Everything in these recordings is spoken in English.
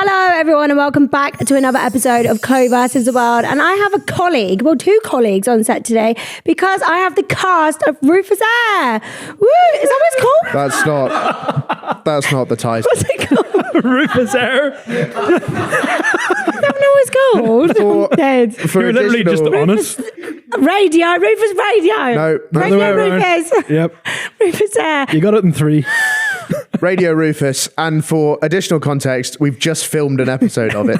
Hello, everyone, and welcome back to another episode of Chloe vs. the World. And I have a colleague, well, two colleagues on set today because I have the cast of Rufus Rice. Woo! Is that what it's called? That's not the title. What's it called? Rufus Rice. Is that what it's called? I'm dead. You're literally just honest. Radio, Rufus Radio. No, Radio Rufus. Yep. Rufus Rice. You got it in 3. Radio Rufus, and for additional context, we've just filmed an episode of it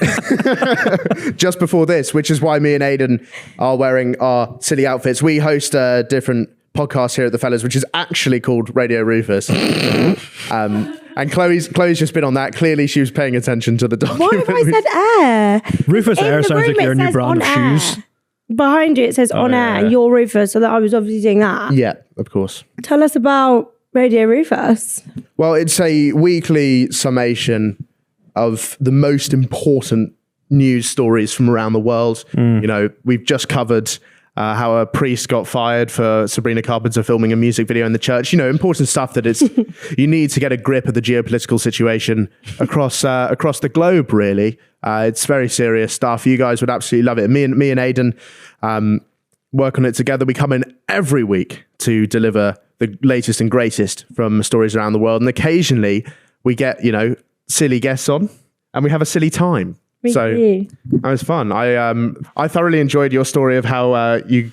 just before this, which is why me and Aidan are wearing our silly outfits. We host a different podcast here at the Fellas, which is actually called Radio Rufus. And Chloe's just been on that. Clearly, she was paying attention to the document. Why have I said air? Rufus Air sounds like your new says brand on of air. shoes. Behind you, it says on air, yeah. you're Rufus, so that I was obviously doing that. Yeah, of course. Tell us about Radio Rufus. Well, it's a weekly summation of the most important news stories from around the world. You know, we've just covered how a priest got fired for Sabrina Carpenter filming a music video in the church. You know, important stuff that it's you need to get a grip of the geopolitical situation across the globe. Really, it's very serious stuff. You guys would absolutely love it. Me and Aidan work on it together. We come in every week to deliver the latest and greatest from stories around the world, and occasionally we get silly guests on, and we have a silly time. So that was fun. I thoroughly enjoyed your story of how you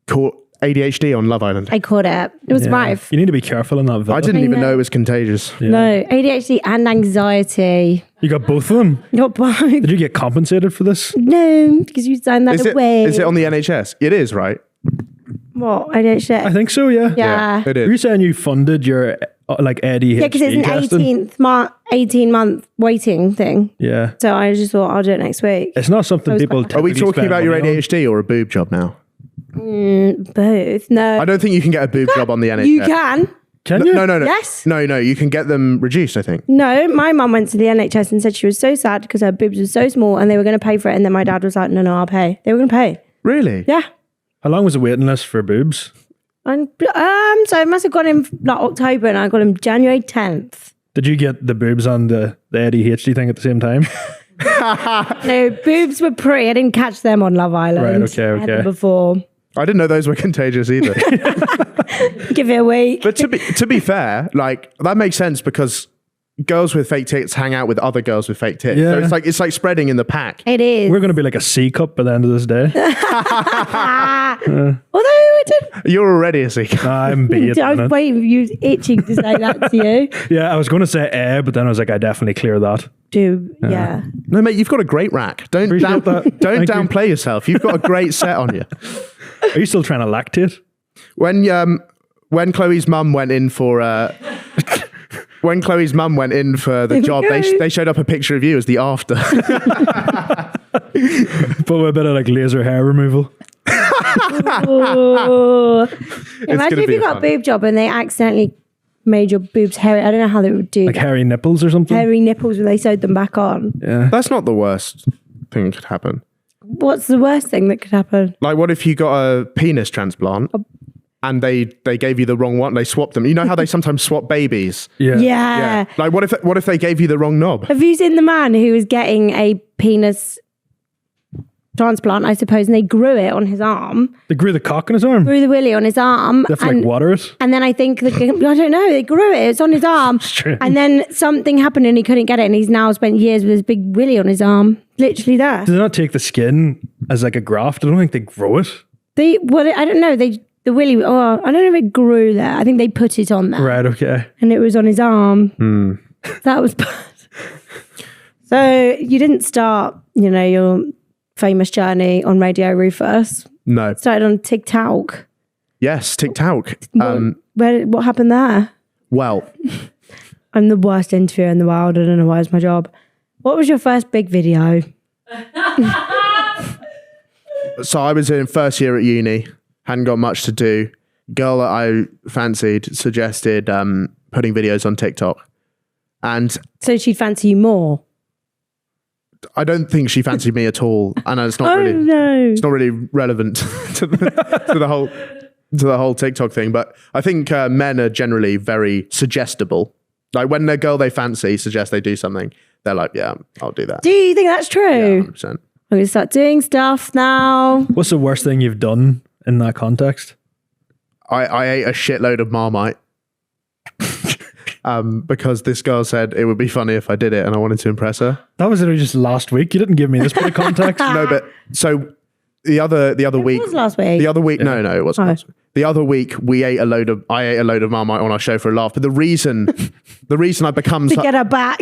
caught ADHD on Love Island. I caught it. It was rife. You need to be careful in that video. I didn't even know it was contagious. Yeah. No, ADHD and anxiety. You got both of them? Not both. Did you get compensated for this? No, because you signed that away. Is it on the NHS? It is, right? What? ADHD? I think so, yeah. Yeah. It Are is. you saying you funded your ADHD Yeah, because it's an testing? 18-month waiting thing. Yeah. So I just thought I'll do it next week. It's not something was people quite- Are we typically talking spend about your money on. ADHD or a boob job now? Both. No. I don't think you can get a boob job on the NHS. You can. Can you? No. Yes. No, you can get them reduced, I think. No, my mum went to the NHS and said she was so sad because her boobs were so small and they were going to pay for it. And then my dad was like, no, I'll pay. They were going to pay. Really? Yeah. How long was the waiting list for boobs? And so I must have got him like October and I got him January 10th. Did you get the boobs on the ADHD thing at the same time? No, boobs were pre. I didn't catch them on Love Island. Right, okay. I had them before. I didn't know those were contagious either. Give it a week. But to be fair, like that makes sense because girls with fake tits hang out with other girls with fake tits. Yeah. So it's like spreading in the pack. It is. We're going to be like a C cup by the end of this day. Although I did. You're already a secret. I'm B at the I was minute. waiting for you itching to say that to you. Yeah, I was going to say but then I was like, I definitely clear that. Yeah. No, mate, you've got a great rack. Don't Appreciate that. don't Thank you. downplay yourself. You've got a great set on you. Are you still trying to lactate? When Chloe's mum went in for the job, they showed up a picture of you as the after. But with a bit of like laser hair removal. Ooh. Imagine gonna if be you got fun. a boob job and they accidentally made your boobs hairy. I don't know how they would do Like that. hairy nipples or something? Hairy nipples when they sewed them back on. Yeah. That's not the worst thing that could happen. What's the worst thing that could happen? Like, what if you got a penis transplant and they gave you the wrong one? They swapped them. You know how they sometimes swap babies? Yeah. Yeah. Like, what if they gave you the wrong knob? Have you seen the man who was getting a penis transplant, I suppose, and they grew it on his arm, They grew the cock in his arm. grew the willy on his arm. They have to like water it. And then I think, I don't know, they grew it. It's on his arm. Strange. And then something happened and he couldn't get it. And he's now spent years with his big willy on his arm. Literally there. Do they not take the skin as like a graft? I don't think they grow it. I don't know. The willy, I don't know if it grew there. I think they put it on there. Right, okay. And it was on his arm. That was bad. So you didn't start, your famous journey on Radio Rufus. No. Started on TikTok. Yes, TikTok. What happened there? Well, I'm the worst interviewer in the world. I don't know why it's my job. What was your first big video? so I was in first year at uni, hadn't got much to do. Girl that I fancied suggested putting videos on TikTok. And So she'd fancy you more? I don't think she fancied me at all. And it's not No. really relevant to the whole TikTok thing. But I think men are generally very suggestible. Like when the girl they fancy suggests they do something, they're like, yeah, I'll do that. Do you think that's true? Yeah, 100%. I'm going to start doing stuff now. What's the worst thing you've done in that context? I ate a shitload of Marmite because this girl said it would be funny if I did it and I wanted to impress her. That was literally just last week. You didn't give me this bit of context. No, but so the other week. It was last week. The other week, no, it wasn't last week. The other week, I ate a load of Marmite on our show for a laugh. But the reason I become to get her back.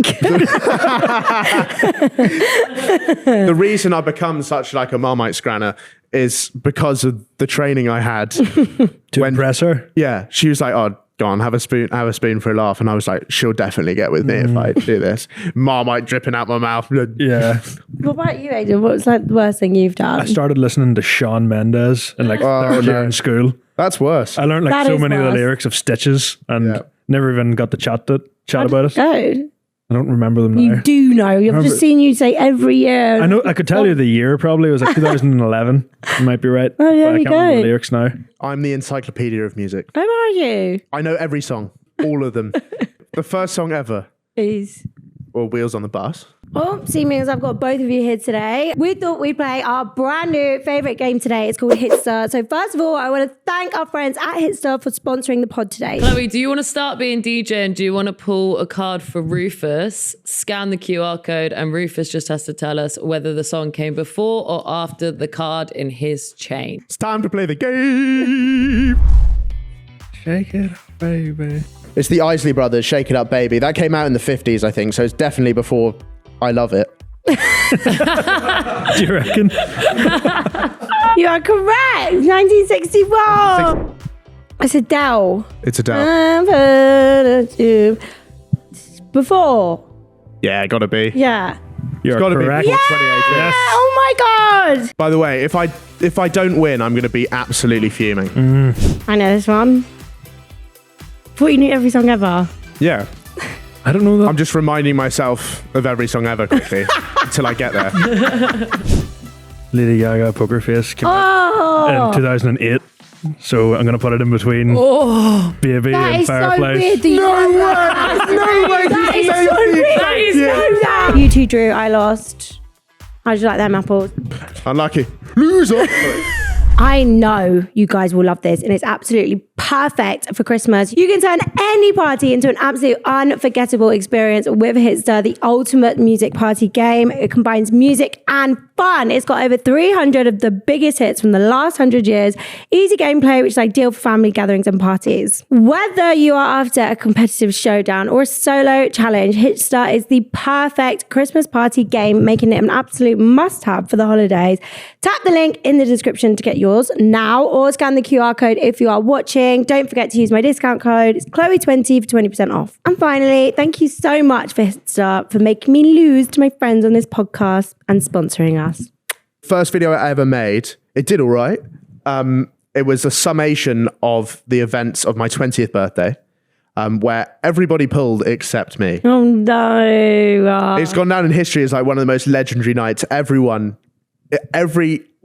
the reason I become such like a Marmite scranner is because of the training I had to impress her. Yeah, she was like, "Oh, go on, have a spoon for a laugh," and I was like, "She'll definitely get with me if I do this." Marmite dripping out my mouth. Yeah. What about you, Aidan? What's like the worst thing you've done? I started listening to Shawn Mendes in like third year in school. That's worse. I learned like That so is many of the worse. lyrics of Stitches and never even got to chat about it. Go. I don't remember them You now. do know. I've just seen you say every year. I know. I could tell you the year. Probably it was like 2011. You might be right. Oh, there but I we can't remember go. the lyrics now. I'm the encyclopedia of music. Where are you? I know every song, all of them. The first song ever, Please. or Wheels on the Bus. Well, seeing as I've got both of you here today, we thought we'd play our brand new favourite game today. It's called Hitster. So first of all, I want to thank our friends at Hitster for sponsoring the pod today. Chloe, do you want to start being DJ and do you want to pull a card for Rufus, scan the QR code, and Rufus just has to tell us whether the song came before or after the card in his chain? It's time to play the game. Shake it up, baby. It's the Isley Brothers, Shake It Up Baby. That came out in the 50s, I think, so it's definitely before I Love It. Do you reckon? You are correct. 1961. It's Adele. It's Adele. Before. Yeah, gotta be. Yeah. You're Gotta be correct. before 2018. Yes. Oh my God. By the way, if I don't win, I'm gonna be absolutely fuming. I know this one. Thought you knew every song ever. Yeah. I don't know that. I'm just reminding myself of every song ever quickly until I get there. Lady Gaga, Poker Face came out in 2008. So I'm going to put it in between Baby That and is so Fireflies. weird that you know that. That is so weird. That is so sad. You two drew, I lost. How'd you like them apples? Unlucky. Loser. I know you guys will love this and it's absolutely perfect for Christmas. You can turn any party into an absolute unforgettable experience with Hitster, the ultimate music party game. It combines music and fun. It's got over 300 of the biggest hits from the last 100 years. Easy gameplay, which is ideal for family gatherings and parties. Whether you are after a competitive showdown or a solo challenge, Hitster is the perfect Christmas party game, making it an absolute must-have for the holidays. Tap the link in the description to get yours now or scan the QR code if you are watching. Don't forget to use my discount code. It's Chloe20 for 20% off. And finally, thank you so much for Hitster for making me lose to my friends on this podcast and sponsoring us. First video I ever made. It did all right. It was a summation of the events of my 20th birthday, where everybody pulled except me. Oh no. It's gone down in history as like one of the most legendary nights.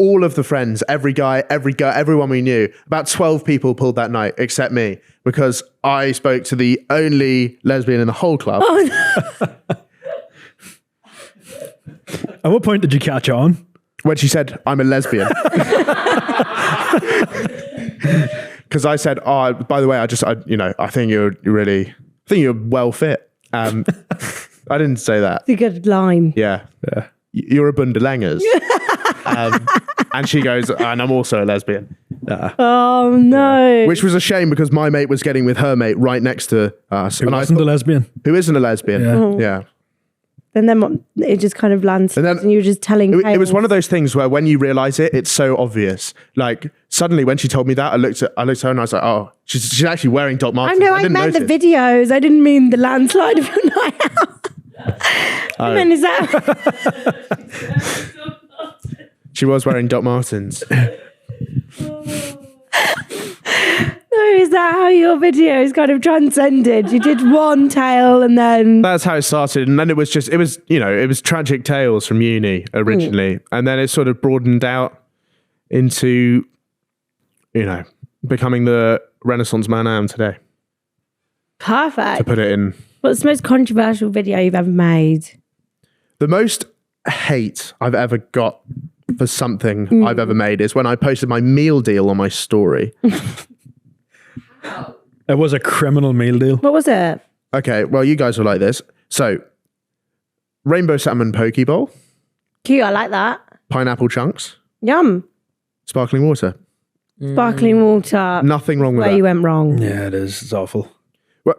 All of the friends, every guy, every girl, everyone we knew, about 12 people pulled that night except me because I spoke to the only lesbian in the whole club. At what point did you catch on? When she said, I'm a lesbian. Because I said, oh, by the way, I think you're well fit. I didn't say that. It's a good line. Yeah. You're a bundelangers. And she goes, and I'm also a lesbian. Oh no. Which was a shame because my mate was getting with her mate right next to us. Who wasn't a lesbian? Who isn't a lesbian? Yeah. And then it just kind of lands And then- and you're just telling It was tales. one of those things where when you realize it, it's so obvious. Like suddenly when she told me that, I looked at her and I was like, oh, she's actually wearing Doc I Martens. know, I didn't meant the notice. videos. I didn't mean the landslide of your night out. I meant, is that... She was wearing Doc Martens. No, is that how your videos kind of transcended? You did one tale and then... That's how it started. And then it was Tragic Tales from uni originally. And then it sort of broadened out into, becoming the Renaissance man I am today. To Perfect. put it in. What's the most controversial video you've ever made? The most hate I've ever got for something I've ever made is when I posted my meal deal on my story. It was a criminal meal deal. What was it? Okay, well, you guys will like this. So, rainbow salmon poke bowl, Cute, I like that. pineapple chunks, Yum. sparkling water. Sparkling water. Nothing wrong with Where that. you went wrong. Yeah, it is. It's awful. Well,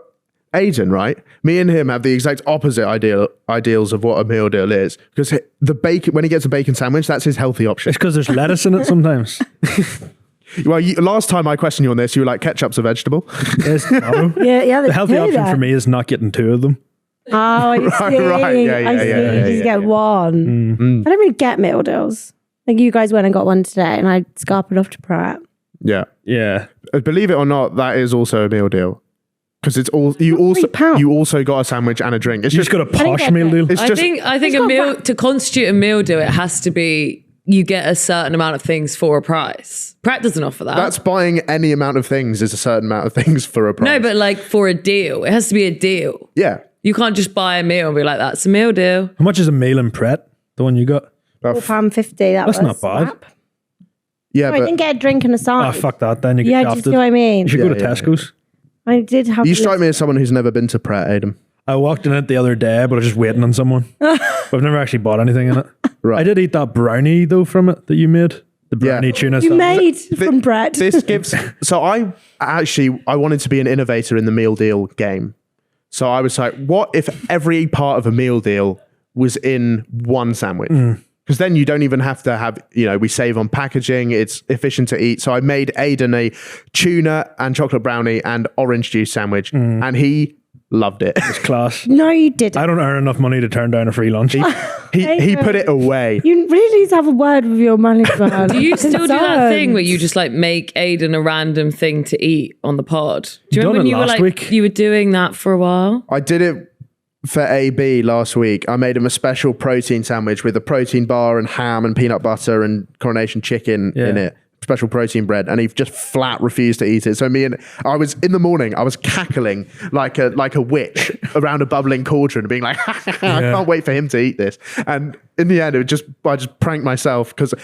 Aiden, right? Me and him have the exact opposite ideals of what a meal deal is. Because the bacon, when he gets a bacon sandwich, that's his healthy option. It's because there's lettuce in it sometimes. Well, last time I questioned you on this, you were like, ketchup's a vegetable. Yes, no. Yeah, The healthy option for me is not getting 2 of them. Oh, I see. right. Yeah, I see. yeah, You just get one. I don't really get meal deals. Like you guys went and got one today, and I scarpered off to Pratt. Yeah. Yeah. Believe it or not, that is also a meal deal. Because it's all you also got a sandwich and a drink. It's You just got a posh get meal it. deal. It's I just think It's a got meal that- to constitute a meal deal, it has to be you get a certain amount of things for a price. Pratt doesn't offer that. that's buying any amount of things is a certain amount of things for a price. no, but like for a deal, it has to be a deal. yeah. You can't just buy a meal and be like, that's a meal deal. How much is a meal in Pret? The one you got? £4.50. That's was not bad. Snap. Yeah, No, I didn't get a drink and a side. Oh, fuck that. Then you get Yeah, do you shafted. see what I mean? You should go to Yeah, yeah, Tesco's. I did have. you this- strike me as someone who's never been to Pret, Adam. I walked in it the other day, but I was just waiting on someone. But I've never actually bought anything in it. Right. I did eat that brownie, though, from it that you made. The brownie tuna You sandwich. made from bread. This gives. So I wanted to be an innovator in the meal deal game. So I was like, what if every part of a meal deal was in one sandwich? Because then you don't even have to have, we save on packaging. It's efficient to eat. So I made Aiden a tuna and chocolate brownie and orange juice sandwich. And he loved it. It's class. No, you didn't. I don't earn enough money to turn down a free lunch. He put it away. You really need to have a word with your manager. Do you still do that thing where you just like make Aiden a random thing to eat on the pod? Do you Done remember when it you were last like, week. you were doing that for a while? I did it for AB last week. I made him a special protein sandwich with a protein bar and ham and peanut butter and coronation chicken in it. Special protein bread, and he just flat refused to eat it. So I was in the morning, I was cackling like a witch around a bubbling cauldron, being like, I can't wait for him to eat this. And in the end, I just pranked myself because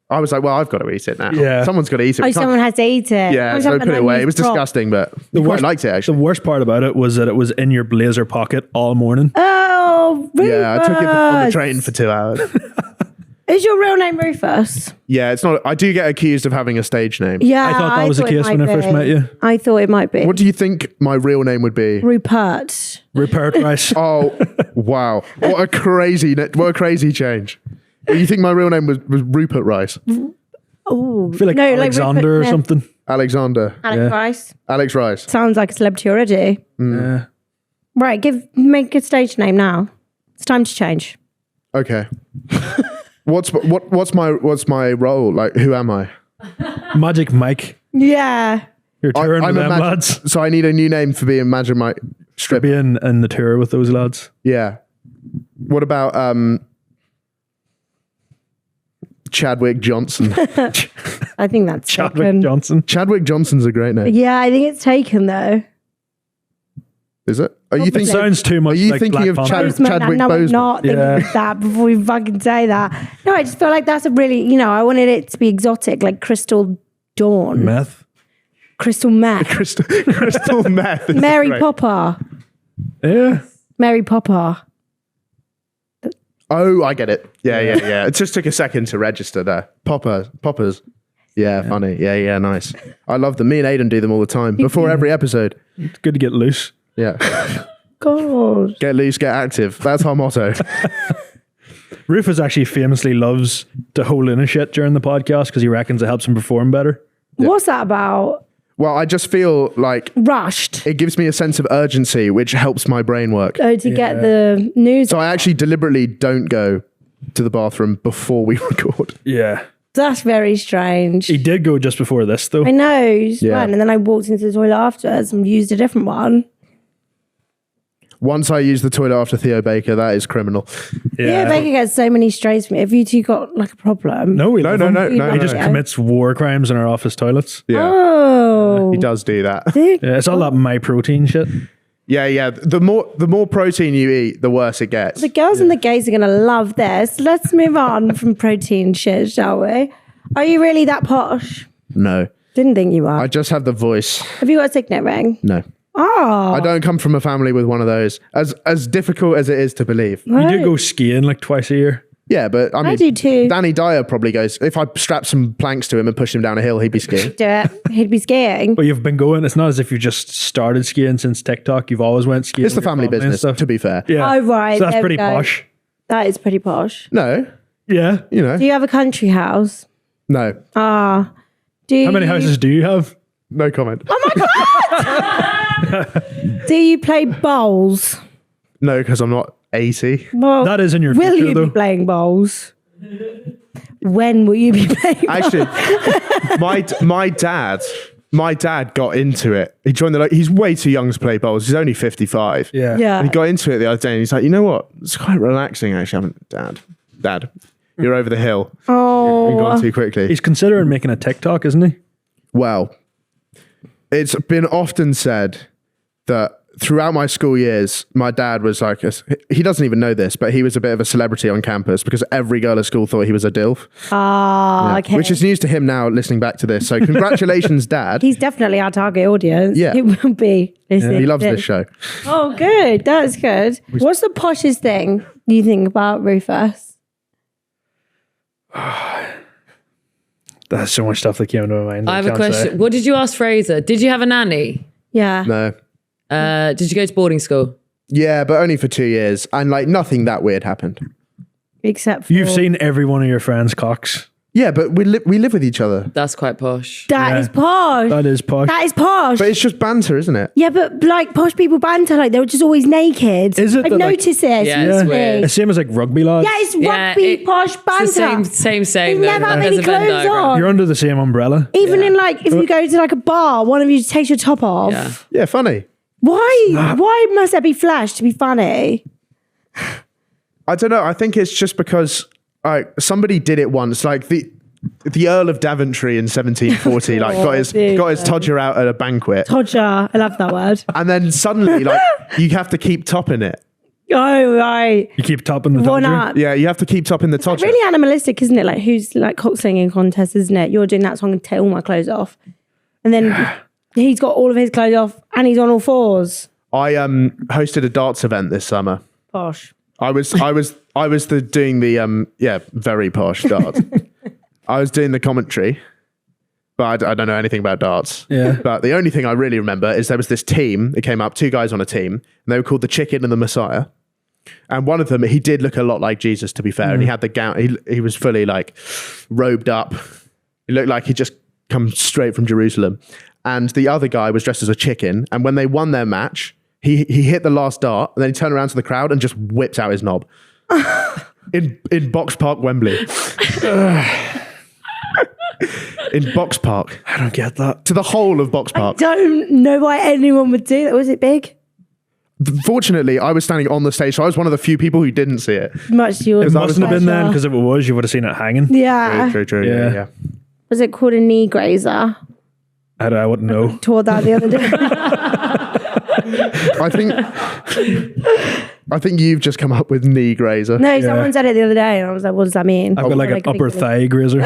I was like, well, I've got to eat it now. Yeah. Someone's got to eat it. Oh, We can't- someone has to eat it. yeah, so I put it away. It was disgusting, but I quite liked it The actually. worst part about it was that it was in your blazer pocket all morning. Oh, Rufus. Yeah, I took it on the train for 2 hours. Is your real name Rufus? Yeah, it's not. I do get accused of having a stage name. Yeah, I thought that was the it case when might I first be. met you. I thought it might be. What do you think my real name would be? Rupert. Rupert Rice. Oh, wow! What a crazy change. You think my real name was Rupert Rice? Oh, I feel like Alexander or something. Alexander. Alex Rice. Alex Rice. Sounds like a celebrity already. Yeah. Right, make a stage name now. It's time to change. Okay. What's my role? Like, who am I? Magic Mike. Yeah. You're touring with them Magic- lads. So I need a new name for being Magic Mike strip. Be in the tour with those lads. Yeah. What about Chadwick Johnson? I think that's Chadwick taken. Johnson. Chadwick Johnson's a great name. Yeah, I think it's taken though. Is it? Are you It thinking? sounds too much Are you like thinking Black of Panther. I just meant that. Chadwick No, I'm Boseman? not thinking Yeah. of that before we fucking say that. No, I just feel like that's a really, I wanted it to be exotic, like Crystal Dawn. Meth. Crystal Meth. Crystal meth. is Mary great. Popper. Yeah. Mary Popper. Oh, I get it. Yeah. It just took a second to register there. Poppers. Yeah, funny. Yeah, nice. I love them. Me and Aiden do them all the time before every episode. It's good to get loose. Yeah. God. Get loose, get active. That's our motto. Rufus actually famously loves to hold in a shit during the podcast because he reckons it helps him perform better. What's that about? Well, I just feel like Rushed. it gives me a sense of urgency, which helps my brain work. Oh, to get the news. So I actually deliberately don't go to the bathroom before we record. Yeah. That's very strange. He did go just before this, though. I know. You just Yeah. went, and then I walked into the toilet afterwards and used a different one. Once I use the toilet after Theo Baker, that is criminal. Yeah, Baker gets so many strays from it. Have you two got like a problem? No, we love him. No. He just Yeah. commits war crimes in our office toilets. Yeah, Oh. he does do that. Dick. Yeah, it's all that my protein shit. Yeah. The more protein you eat, the worse it gets. The girls and the gays are going to love this. Let's move on from protein shit, shall we? Are you really that posh? No. Didn't think you are. I just have the voice. Have you got a signet ring? No. Oh. I don't come from a family with one of those. As difficult as it is to believe. You do go skiing like twice a year. Yeah, but I mean, do too. Danny Dyer probably goes, if I strap some planks to him and push him down a hill, he'd be skiing. Do it. He'd be skiing. But you've been going. It's not as if you just started skiing since TikTok. You've always went skiing. It's the with your family and business, stuff. to be fair. Yeah. Oh, right. So that's there we pretty go. posh. That is pretty posh. No, Yeah. you know, Do you have a country house? no, Ah. Do How many houses do you have? no comment. Do you play bowls? No, because I'm not 80. Well, That is in your will future, you though. be playing bowls? When will you be playing bowls? Actually, my dad got into it. He joined he's way too young to play bowls. He's only 55. Yeah. Yeah. And he got into it the other day and he's like, you know what? It's quite relaxing actually. Dad, you're over the hill. You've gone Oh. too quickly. He's considering making a TikTok, isn't he? Well, it's been often said that throughout my school years, my dad was like, he doesn't even know this, but he was a bit of a celebrity on campus because every girl at school thought he was a DILF. Ah, Yeah. okay. Which is news to him now, listening back to this. So congratulations, Dad. He's definitely our target audience. Yeah. He will be listening. He loves to this show. Oh, good. That's good. What's the poshest thing you think about Rufus? There's so much stuff that came into my mind. I have a question. What did you ask Fraser? Did you have a nanny? Yeah. No. Did you go to boarding school? Yeah, but only for 2 years. And like nothing that weird happened. Except for... You've seen every one of your friends' cocks. Yeah, but we live with each other. That's quite posh. That is posh. That is posh. That is posh. But it's just banter, isn't it? Yeah, but like posh people banter, like they're just always naked. Is it I've that, like- noticed this. Yeah, it's weird. The same as like rugby lads. Yeah, it's Yeah, rugby posh banter. It's the same. They though. never have There's any a Venn clothes diagram. on. You're under the same umbrella. Even in like, if you go to like a bar, one of you just takes your top off. Yeah. Yeah, funny. Why must there be flash to be funny? I don't know. I think it's just because somebody did it once. Like the Earl of Daventry in 1740, like got his todger out at a banquet, Todger. I love that word. and then suddenly, like you have to keep topping it. Oh, right. You keep topping the One tundra. up. Yeah, you have to keep topping the todger. Really animalistic, isn't it? Like who's like cock slinging contest, isn't it? You're doing that song and take all my clothes off. And then he's got all of his clothes off and he's on all fours. I hosted a darts event this summer. Posh. I was doing the very posh darts. I was doing the commentary, but I don't know anything about darts. Yeah. But the only thing I really remember is there was this team that came up, 2 guys on a team, and they were called the Chicken and the Messiah. And one of them, he did look a lot like Jesus, to be fair, and he had the gown. He was fully like robed up. He looked like he'd just come straight from Jerusalem. And the other guy was dressed as a chicken. And when they won their match, he hit the last dart, and then he turned around to the crowd and just whipped out his knob in Box Park, Wembley. In Box Park, I don't get that. to the whole of Box Park. Don't know why anyone would do that. Was it big? Fortunately, I was standing on the stage, so I was one of the few people who didn't see it. Much to your It mustn't have been then, pleasure. because if it was, you would have seen it hanging. Yeah. True. Yeah. Yeah. Was it called a knee grazer? I wouldn't know. Tore that the other day. I think you've just come up with knee grazer. No, someone said it the other day and I was like, what does that mean? I've got like an upper thigh grazer.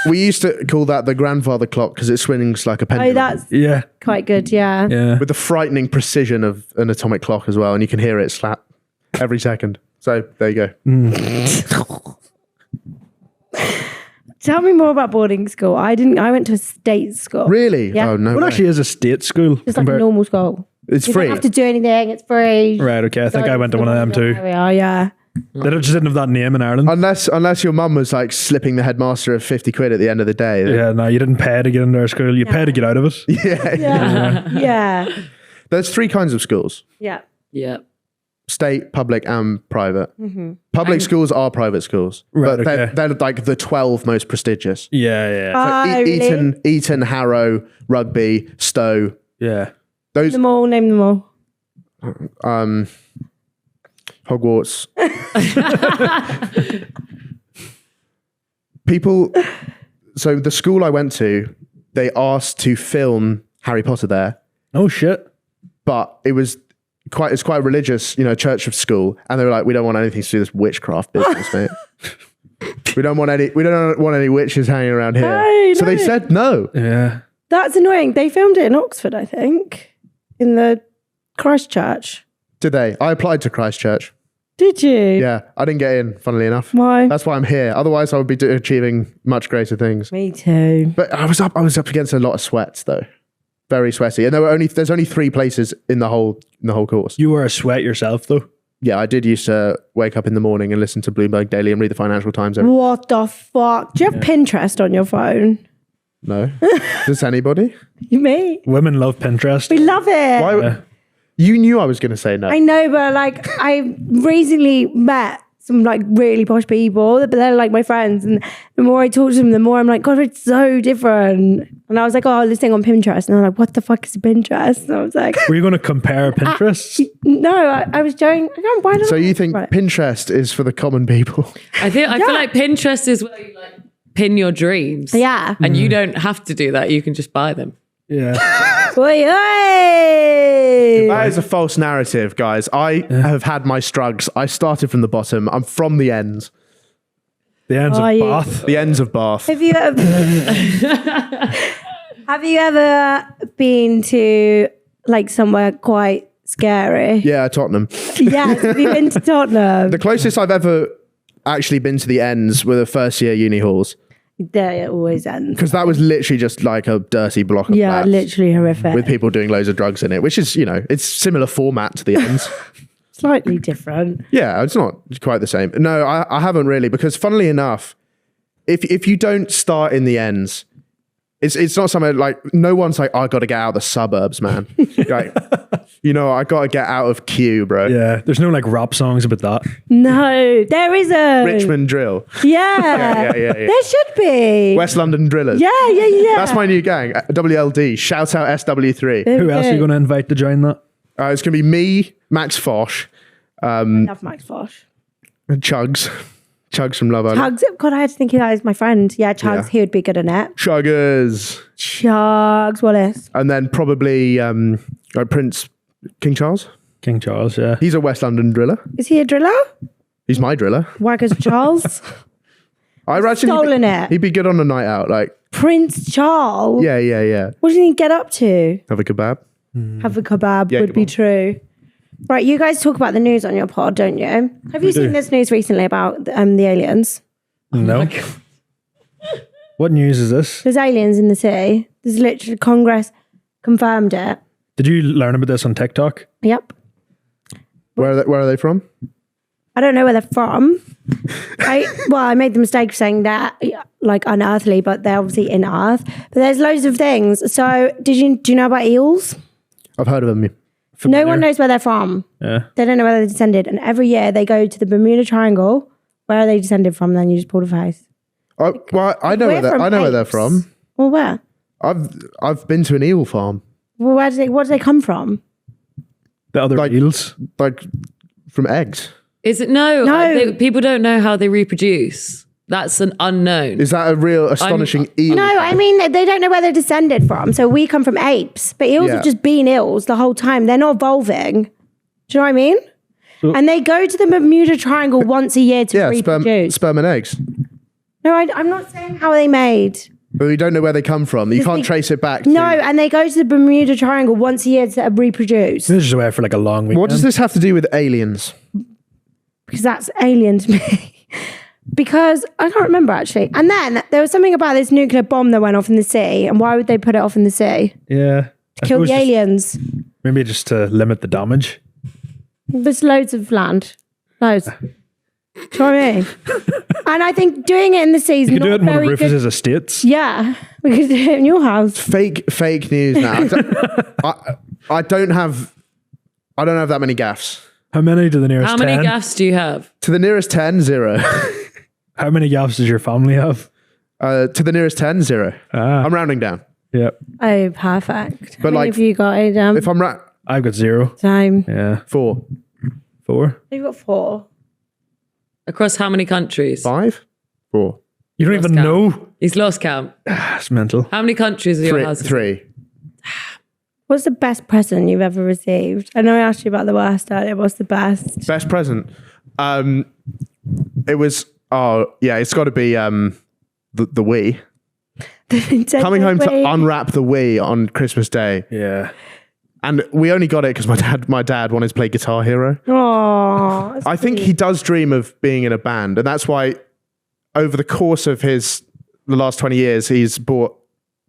We used to call that the grandfather clock because it swings like a pendulum. Oh, that's Yeah. quite good, yeah. Yeah. with the frightening precision of an atomic clock as well, and you can hear it slap every second. So there you go. Tell me more about boarding school. I went to a state school. Really? Yeah. Oh no. What way. actually is a state school? Just like a normal school. It's You free. don't have to do anything. It's free. Right, okay. I think I went to one of them too. We are, yeah. They just didn't have that name in Ireland. Unless your mum was like slipping the headmaster of 50 quid at the end of the day. Yeah, no, you didn't pay to get into our school. You paid to get out of it. Yeah. Yeah. There's 3 kinds of schools: Yeah. Yeah. state, public, and private. Public schools are private schools, Right, but okay. they're like the 12 most prestigious. Yeah, yeah. Oh, really? Eton, Harrow, Rugby, Stowe. Yeah. Those Name them all. Hogwarts. People. So the school I went to, they asked to film Harry Potter there, Oh, shit. but it was it's quite a religious, church of school, and they were like, we don't want anything to do with this witchcraft business, mate. We don't want any witches hanging around here. So they said no. Yeah. That's annoying. They filmed it in Oxford, I think, in the Christchurch. Did they? I applied to Christchurch. Did you? Yeah, I didn't get in, funnily enough. Why? That's why I'm here. Otherwise, I would be achieving much greater things. Me too. But I was up against a lot of sweats, though. Very sweaty. And there's only 3 places in the whole course. You were a sweat yourself, though. Yeah, I did used to wake up in the morning and listen to Bloomberg Daily and read the Financial Times. What the fuck? Do you have Pinterest on your phone? No. Does anybody? Me? Women love Pinterest. We love it. Why? Yeah. You knew I was going to say no. I know, but like I recently met some like really posh people, but they're like my friends, and the more I talk to them, the more I'm like, God, it's so different. And I was like, oh, this thing on Pinterest, and they're like, what the fuck is Pinterest? And I was like, Were you going to compare Pinterest? no, I was joking. Why don't So I you think right. Pinterest is for the common people? I feel like Pinterest is where you like pin your dreams. Yeah. And you don't have to do that. You can just buy them. Yeah. Oi, oi. That is a false narrative, guys. I have had my struggles. I started from the bottom. I'm from the ends. The ends Are of you? Bath. The ends of Bath. Have you ever been to like somewhere quite scary? Yeah, Tottenham. Yes. Have you been to Tottenham? The closest I've ever actually been to the ends were the first year uni halls. There it always ends. Because that was literally just like a dirty block of Yeah, flats literally horrific. with people doing loads of drugs in it, which is, it's similar format to the ends. Slightly different. Yeah, it's not quite the same. No, I haven't really, because funnily enough, if you don't start in the ends, it's not something like, no one's like, I got to get out of the suburbs, man. Like, I got to get out of Kew, bro. Yeah. There's no like rap songs about that. No, there isn't. Richmond drill. Yeah. Yeah. There should be. West London drillers. Yeah. That's my new gang, WLD. Shout out SW3. Who else are you going to invite to join that? It's going to be me, Max Fosh, Love Max Fosh. Chugs from Love Island. Chugs. God, I had to think of that as my friend. Yeah, Chugs. Yeah. He would be good in it. Chuggers. Chugs Wallace. And then probably Prince King Charles. King Charles, yeah. He's a West London driller. Is he a driller? He's my driller. Waggers Charles. I reckon Stolen it. He'd be good on a night out. Like, Prince Charles. yeah. What did he get up to? Have a kebab. Have a kebab Yeah, would come be on. true. Right, you guys talk about the news on your pod, don't you? Have you seen this news recently about the aliens? No. What news is this? There's aliens in the city. There's literally Congress confirmed it. Did you learn about this on TikTok? Yep. Where are they from? I don't know where they're from. I made the mistake of saying that like unearthly, but they're obviously in Earth. But there's loads of things. So do you know about eels? I've heard of them. Familiar? No one knows where they're from. Yeah. They don't know where they're descended. And every year they go to the Bermuda Triangle. Where are they descended from? Then you just pull the face. Oh, well, I know We're from where they're apes. from. Well, where? I've been to an eel farm. Well, what do they come from? The other Like- eels? Like from eggs. Is it? No. No. People don't know how they reproduce. That's an unknown. Is that a real astonishing eel? No, I mean, they don't know where they're descended from. So we come from apes, but eels Yeah. have just been eels the whole time. They're not evolving. Do you know what I mean? So- And they go to the Bermuda Triangle once a year to Yeah, reproduce. sperm and eggs. No, I'm not saying how are they made. But we don't know where they come from. You can't trace it back. No, and they go to the Bermuda Triangle once a year to reproduce. This is away for like a long weekend. What does this have to do with aliens? Because that's alien to me. Because I can't remember actually. And then there was something about this nuclear bomb that went off in the sea. And why would they put it off in the sea? Yeah. I Kill suppose the just- aliens. Maybe just to limit the damage. There's loads of land. Loads. Do you know what I mean? And I think doing it in the sea is You could not do it in one of very good. Rufus's estates. Yeah, we could do it in your house. Fake news now. I don't have that many gaffs. How many to the nearest How 10? many gaffs do you have? To the nearest 10, 0. How many gaffs does your family have? To the nearest 10, 0. Ah, I'm rounding down. yeah. Oh, perfect. But How many like, have you got? if I'm I've got 0. Time. Yeah. 4, 4. You've got 4. Across how many countries? 5, 4, You don't even count. know? He's lost count. That's mental. How many countries are your house? 3. What's the best present you've ever received? I know I asked you about the worst earlier. What's the best? Best present? It was, it's got to be the Wii. Coming home to unwrap the Wii on Christmas Day. Yeah. And we only got it because my dad wanted to play Guitar Hero. Oh, I think he does dream of being in a band. And that's why over the course of the last 20 years, he's bought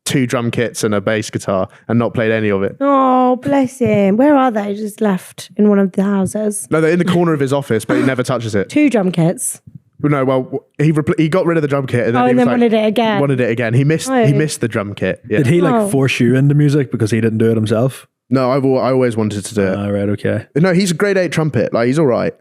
2 drum kits and a bass guitar and not played any of it. Oh, bless him. Where are they? Just left in one of the houses. No, they're in the corner of his office, but he never touches it. 2 drum kits. No, well, he got rid of the drum kit and then, wanted it again. Wanted it again. He missed the drum kit. Yeah. Did he force you into music because he didn't do it himself? No, I always wanted to do it. Right, okay. No, he's a grade 8 trumpet. Like, he's all right.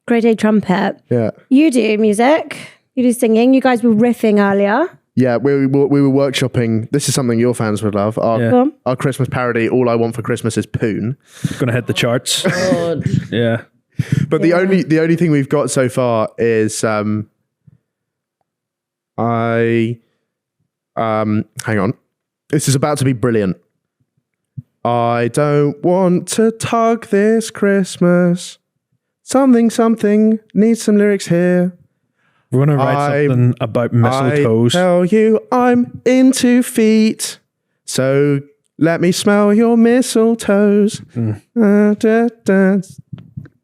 Grade 8 trumpet. Yeah. You do music. You do singing. You guys were riffing earlier. Yeah, we were workshopping. This is something your fans would love. Our Christmas parody, All I Want for Christmas is Poon. Gonna hit the charts. God. Yeah. But the only thing we've got so far is hang on. This is about to be brilliant. I don't want to tug this Christmas. Something needs some lyrics here. We're going to write something about mistletoes. I tell you I'm into feet, so let me smell your mistletoes.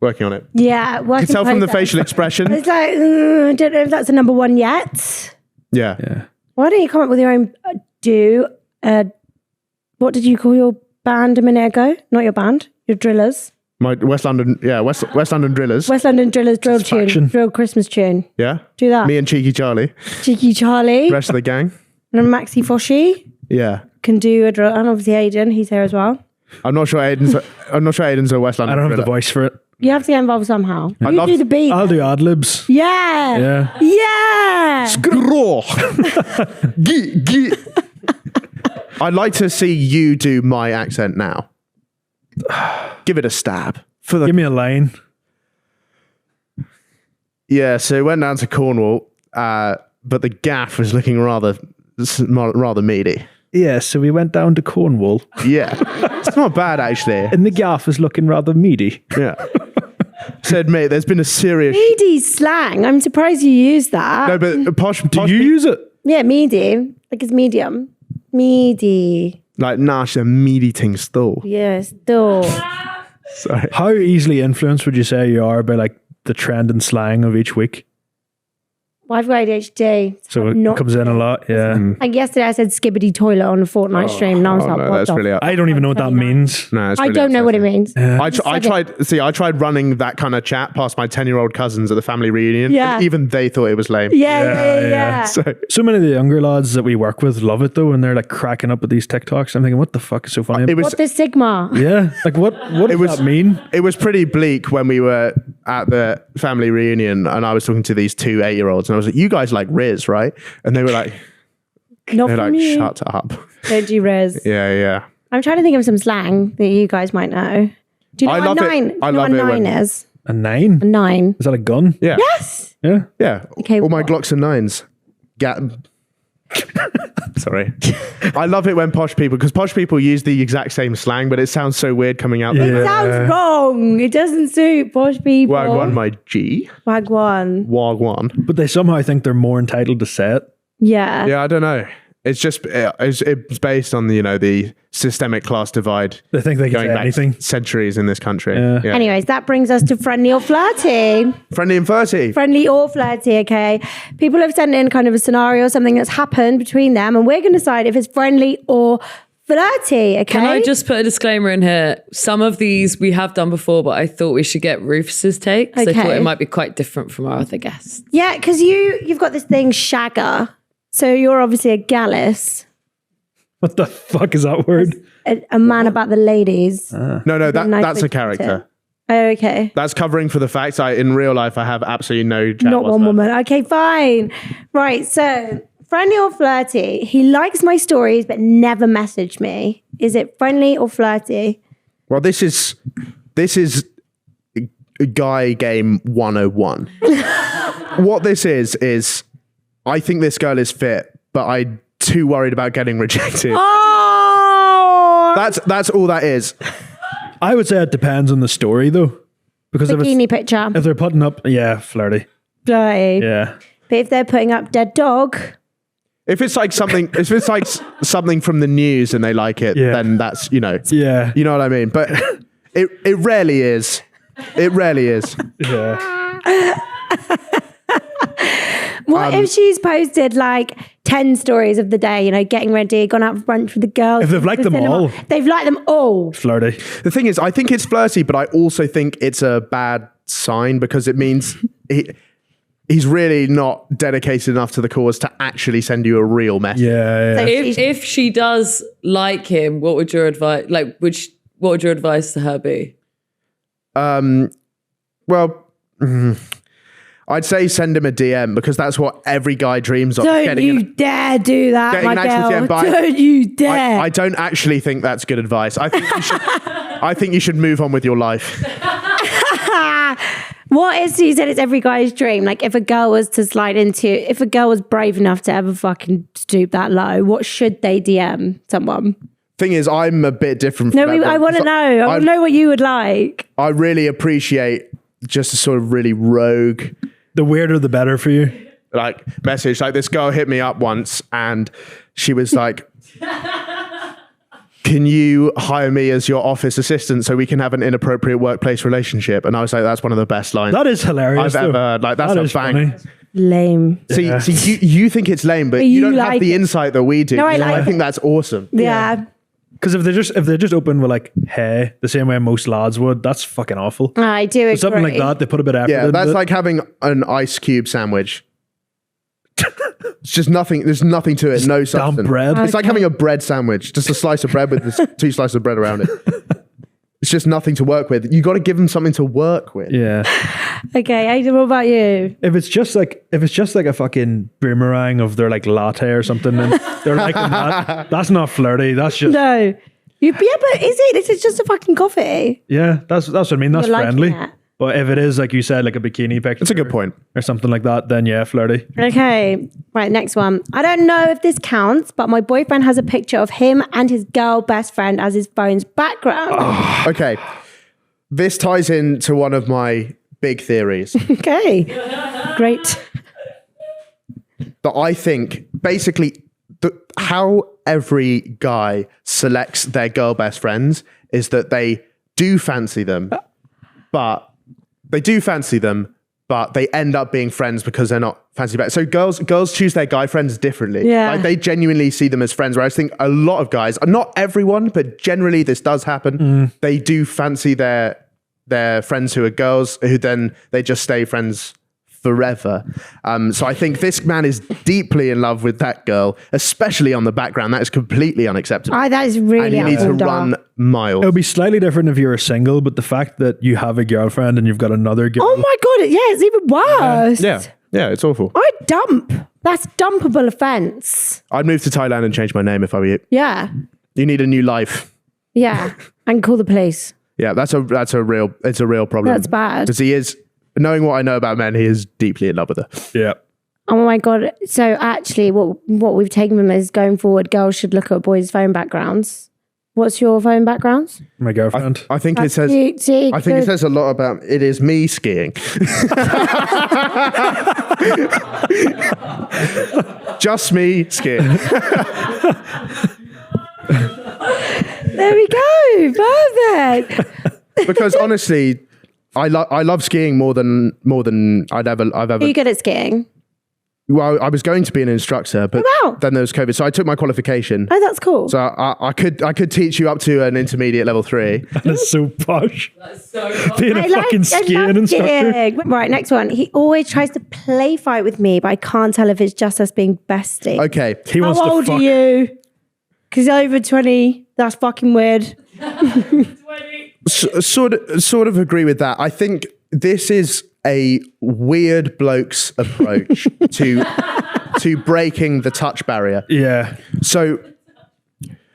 Working on it. Yeah. You can tell from the facial expression. It's like, I don't know if that's a number 1 yet. Yeah. Why don't you come up with your own what did you call your band a minute ago? Not your band, your drillers. My West London Drillers. West London Drillers drill tune, faction. drill Christmas tune. Yeah. Do that. Me and Cheeky Charlie. Cheeky Charlie. Rest of the gang. And Maxi Foshi Yeah. can do a drill. And obviously Aiden, he's here as well. I'm not sure Aiden's a West London I don't have the Driller. voice for it. You have to get involved somehow. I'd You love do to- the beat. I'll do ad-libs. Yeah. Yeah. I'd like to see you do my accent now. Give it a stab. Give me a line. Yeah, so we went down to Cornwall, but the gaff was looking rather meaty. Yeah, so we went down to Cornwall. Yeah, it's not bad actually. And the gaff was looking rather meaty. Yeah. Said, mate, there's been a serious... Meaty slang. I'm surprised you use that. No, but posh Do you use it? Yeah, meaty. Like it's medium. Meaty. Like, nah, she's a meaty ting still. Yes, still. Sorry. How easily influenced would you say you are by like the trend and slang of each week? Well, I've got ADHD. So it not- comes in a lot, yeah. Like yesterday I said skibbity toilet on a Fortnite stream and I was like, no, what that's the really... I don't even know what that means. No, it's I really don't know what it upsetting. means. I tried running that kind of chat past my 10-year-old cousins at the family reunion. Yeah. And even they thought it was lame. Yeah. So many of the younger lads that we work with love it though, and they're like cracking up at these TikToks. I'm thinking, what the fuck is so funny? It was What the Sigma? yeah, like what does that mean? It was pretty bleak when we were at the family reunion and I was talking to these 2 8-year-olds and I was like, you guys like Riz, right? And they were like, Not from you. shut up. Don't do Riz. Yeah. I'm trying to think of some slang that you guys might know. Do you know I what love it. nine? I Do you know love what it when- 9 is? A 9? A 9. Is that a gun? Yeah. Yes. Yeah. Yeah. Okay, All my what? Glocks and 9s. Sorry. I love it when because posh people use the exact same slang, but it sounds so weird coming out. It sounds wrong. It doesn't suit posh people. Wagwan, my G. Wagwan. Wagwan. But they somehow think they're more entitled to say it. Yeah. Yeah, I don't know. It's just it's based on the systemic class divide. They think they can going say back anything. centuries in this country. Yeah. Yeah. Anyways, that brings us to friendly or flirty. Friendly and flirty. Friendly or flirty, okay? People have sent in kind of a scenario, something that's happened between them, and we're going to decide if it's friendly or flirty, okay? Can I just put a disclaimer in here? Some of these we have done before, but I thought we should get Rufus's take. So I thought Okay. it might be quite different from our other guests. Yeah, because you've got this thing, shagger. So you're obviously a gallus, What the fuck is that word? a man about the ladies. No, nice that's way a to put character. it. Oh, okay. That's covering for the fact in real life I have absolutely no chat Not one whatsoever. woman. Okay, fine. Right, so friendly or flirty? He likes my stories but never messaged me. Is it friendly or flirty? Well, this is guy game 101. What this is I think this girl is fit, but I'm too worried about getting rejected. Oh, That's all that is. I would say it depends on the story though, because Bikini picture. if they're putting up, flirty. Flirty. Yeah. But if they're putting up dead dog. If it's like something from the news and they like it, then that's, you know what I mean? But it rarely is. It rarely is. Yeah. What if she's posted like 10 stories of the day, you know, getting ready, gone out for brunch with the girls. If they've liked them all. They've liked them all. Flirty. The thing is, I think it's flirty, but I also think it's a bad sign because it means he's really not dedicated enough to the cause to actually send you a real message. Yeah. So If she does like him, what would your advice? What would your advice to her be? I'd say send him a DM because that's what every guy dreams of. Don't you dare do that, my girl. Don't you dare. I don't actually think that's good advice. I think you should move on with your life. What is, you said it's every guy's dream. Like if a girl was brave enough to ever fucking stoop that low, what should they DM someone? Thing is, I'm a bit different from everyone. I want to know. I want to know what you would like. I really appreciate just a sort of really rogue... The weirder, the better for you. Like message, like this girl hit me up once and she was like, can you hire me as your office assistant so we can have an inappropriate workplace relationship? And I was like, that's one of the best lines That is hilarious. I've ever heard. Like that's a bang. Funny. Lame. See, you think it's lame, but you don't have the insight that we do. No, I think that's awesome. Yeah. Because if they're just open with like, hey, the same way most lads would, that's fucking awful. I do agree. But something like that, they put a bit of effort into that's it. like having an ice cube sandwich. It's just nothing. There's nothing to it. No substance. Damp bread. It's like having a bread sandwich. Just a slice of bread with two slices of bread around it. It's just nothing to work with. You got to give them something to work with. Yeah. Okay, Aidan, what about you? If it's just like a fucking boomerang of their like latte or something, and they're like that, that's not flirty. That's just No. Yeah, but is it? This is just a fucking coffee. yeah. That's what I mean. That's You're liking friendly. that. But if it is like you said, like a bikini picture, That's a good point. or something like that, then yeah, flirty. Okay, right, next one. I don't know if this counts, but my boyfriend has a picture of him and his girl best friend as his phone's background. Okay. This ties into one of my big theories. Okay, great. That I think basically how every guy selects their girl best friends is that they do fancy them, but they end up being friends because they're not fancy back. So girls choose their guy friends differently. Yeah. Like they genuinely see them as friends. Whereas I think a lot of guys, not everyone, but generally this does happen. They do fancy their friends who are girls who then they just stay friends forever. So I think this man is deeply in love with that girl, especially on the background. That is completely unacceptable. That is really and you need to out of run miles. It would be slightly different if you were single, but the fact that you have a girlfriend and you've got another girl. Oh my God, yeah, it's even worse. Yeah, it's awful. I'd dump. That's dumpable offence. I'd move to Thailand and change my name if I were you. Yeah. You need a new life. Yeah. And call the police. Yeah, it's a real problem. That's bad. Because he is, knowing what I know about men, he is deeply in love with her. Yeah. Oh my God. So actually what we've taken from is going forward, girls should look at boys' phone backgrounds. What's your phone backgrounds? My girlfriend. I think it says. It says a lot about. It is me skiing. Just me skiing. There we go. Perfect. Because honestly, I love skiing more than I've ever. Are you good at skiing? Well, I was going to be an instructor, but then there was COVID, so I took my qualification. Oh, that's cool. So I could teach you up to an intermediate level 3. That's so posh. That's so posh. Being a fucking skiing instructor. Skiing. Right, next one. He always tries to play fight with me, but I can't tell if it's just us being besties. Okay. He wants How to old fuck. are you? Because over 20. That's fucking weird. 20. Sort of agree with that. I think this is a weird bloke's approach to breaking the touch barrier. Yeah. So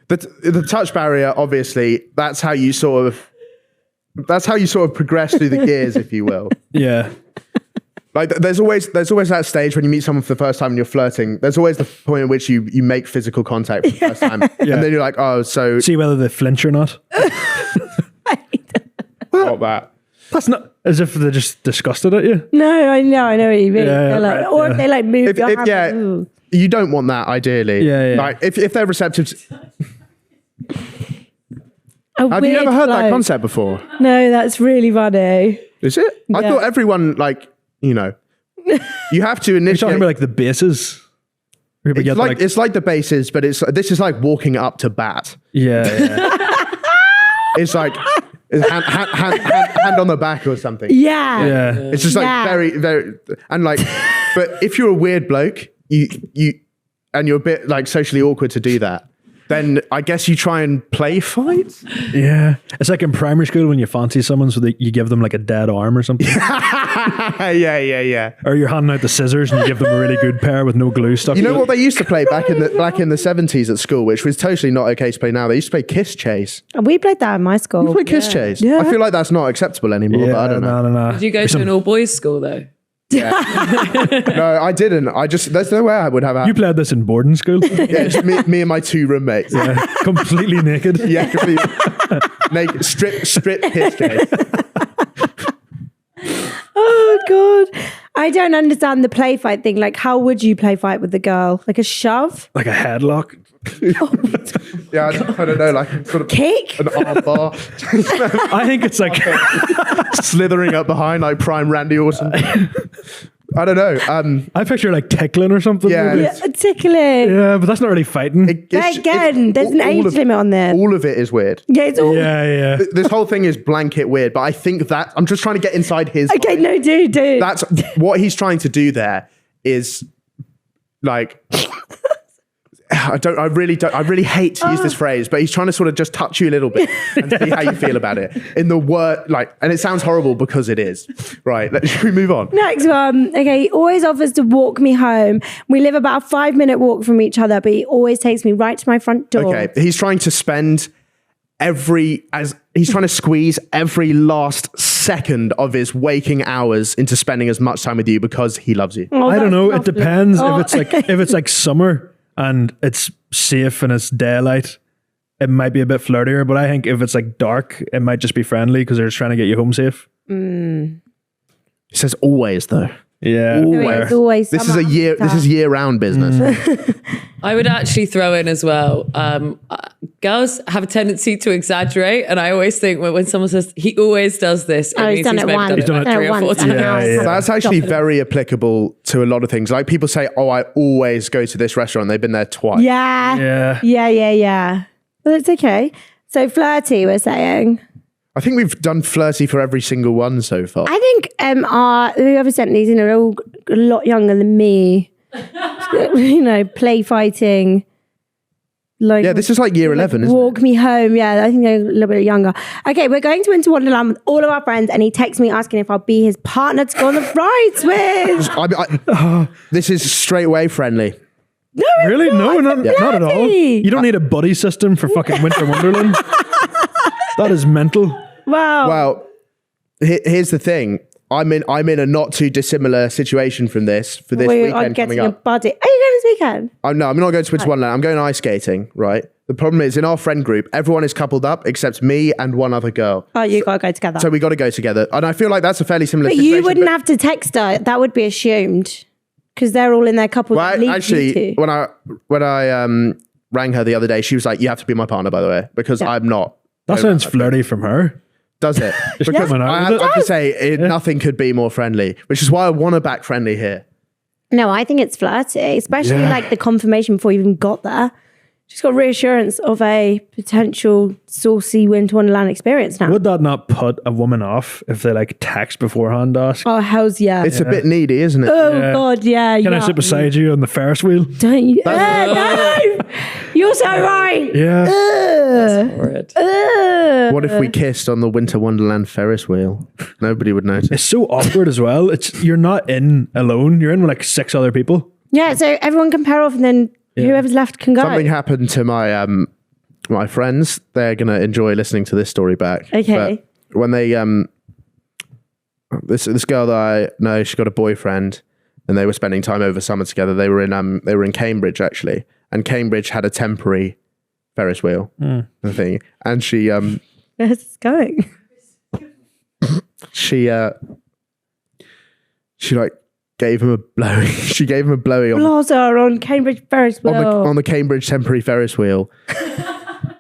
the touch barrier, obviously, that's how you sort of progress through the gears, if you will. Yeah. Like there's always that stage when you meet someone for the first time and you're flirting. There's always the point at which you make physical contact for the first time. And then you're like, oh, so See whether they flinch or not. not that. That's not as if they're just disgusted at you. No, I know what you mean. Yeah, They're like, right, or if they like move your hand. Ooh. You don't want that ideally. Yeah. Like if they're receptive. Have you weird never heard that bloke. concept before? No, that's really funny. Is it? I Yeah. thought everyone you have to You're initiate. talking about like the bases. Where people get It's like the bases, but this is like walking up to bat. yeah. It's like hand on the back or something. Yeah. Yeah. It's just like Yeah. very, very, and like, but if you're a weird bloke, you and you're a bit like socially awkward to do that, then I guess you try and play fight. Yeah. It's like in primary school when you fancy someone, so that you give them like a dead arm or something. yeah. Or you're handing out the scissors and you give them a really good pair with no glue stuck. You know to what it. they used to play back in the 70s at school, which was totally not okay to play now. They used to play kiss chase. We played that in my school. You play kiss chase. Yeah. I feel like that's not acceptable anymore, but I don't know. No. Did you go to an all boys school though? No, I didn't. There's no way I would have. You played this in boarding school? Yeah, just me and my two roommates. Yeah. Completely naked. Yeah, completely naked, strip kiss chase. Oh God. I don't understand the play fight thing. Like, how would you play fight with the girl? Like a shove? Like a headlock. Yeah, I don't know, like sort of Kick? an arm bar, I think it's like slithering up behind like prime Randy Orton. I don't know. I picture like tickling or something. Yeah. maybe. Yeah, tickling. Yeah, but that's not really fighting. Again, there's an age limit on there. All of it is weird. Yeah, it's all. Yeah. This whole thing is blanket weird, but I think that I'm just trying to get inside his. Okay, no, dude. That's what he's trying to do there is like. I really hate to use this phrase, but he's trying to sort of just touch you a little bit and see how you feel about it. In the word, and it sounds horrible because it is. Right, should we move on? Next one. Okay, he always offers to walk me home. We live about a 5-minute walk from each other, but he always takes me right to my front door. Okay, he's trying to spend he's trying to squeeze every last second of his waking hours into spending as much time with you because he loves you. Oh, I don't that's know. It lovely. depends Oh. if it's like summer and it's safe and it's daylight. It might be a bit flirtier, but I think if it's like dark, it might just be friendly because they're just trying to get you home safe. He says always though. Yeah. It's always This is summer. this is year-round business. I would actually throw in as well. Girls have a tendency to exaggerate, and I always think when someone says he always does this, it Oh, he's means done he's it maybe once. done He's it done about it 3 or 4 once times. and a half. Yeah. That's actually very applicable to a lot of things. Like people say, "Oh, I always go to this restaurant." They've been there twice. Yeah. Yeah. But it's okay. So flirty, we're saying. I think we've done flirty for every single one so far. I think whoever sent these in are all a lot younger than me. Play fighting. Like, Yeah, this is like year 11, isn't walk me home. Yeah, I think they're a little bit younger. Okay, we're going to Winter Wonderland with all of our friends, and he texts me asking if I'll be his partner to go on the rides with. this is straight away friendly. No, it's Really? No, not at all. bloody. You don't need a buddy system for fucking Winter Wonderland. That is mental. Wow. Well, here's the thing. I'm in a not too dissimilar situation from this for this I'm weekend getting coming a up. buddy. Are you going this weekend? No, I'm not going to Winter Wonderland. I'm going ice skating, right? The problem is in our friend group, everyone is coupled up except me and one other girl. Oh, you got to go together. So we got to go together. And I feel like that's a fairly similar but situation. you wouldn't have to text her. That would be assumed. Because they're all in their couple. Well, actually, when I rang her the other day, she was like, "You have to be my partner, by the way, because I'm not." That sounds flirty from her. Does it? Because coming out I with have to say, nothing could be more friendly, which is why I want to back friendly here. No, I think it's flirty, especially like the confirmation before you even got there. She's got reassurance of a potential saucy Winter Wonderland experience now. Would that not put a woman off if they like text beforehand ask? Oh, hell's yeah. It's a bit needy, isn't it? Oh, Yeah. God, yeah. Can I sit beside you on the Ferris wheel? Don't you? No! You're so right. Yeah. Horrid. What if we kissed on the Winter Wonderland Ferris wheel? Nobody would notice. It's so awkward as well. You're not in alone. You're in with like 6 other people. Yeah, so everyone can pair off and then whoever's left can go. Something happened to my my friends. They're gonna enjoy listening to this story back. Okay. But when they this girl that I know, she got a boyfriend, and they were spending time over summer together. They were in Cambridge actually, and Cambridge had a temporary Ferris wheel thing, and she Where's this going? she like gave him a blowing. She gave him a blowing on Cambridge Ferris wheel. on the Cambridge temporary Ferris wheel.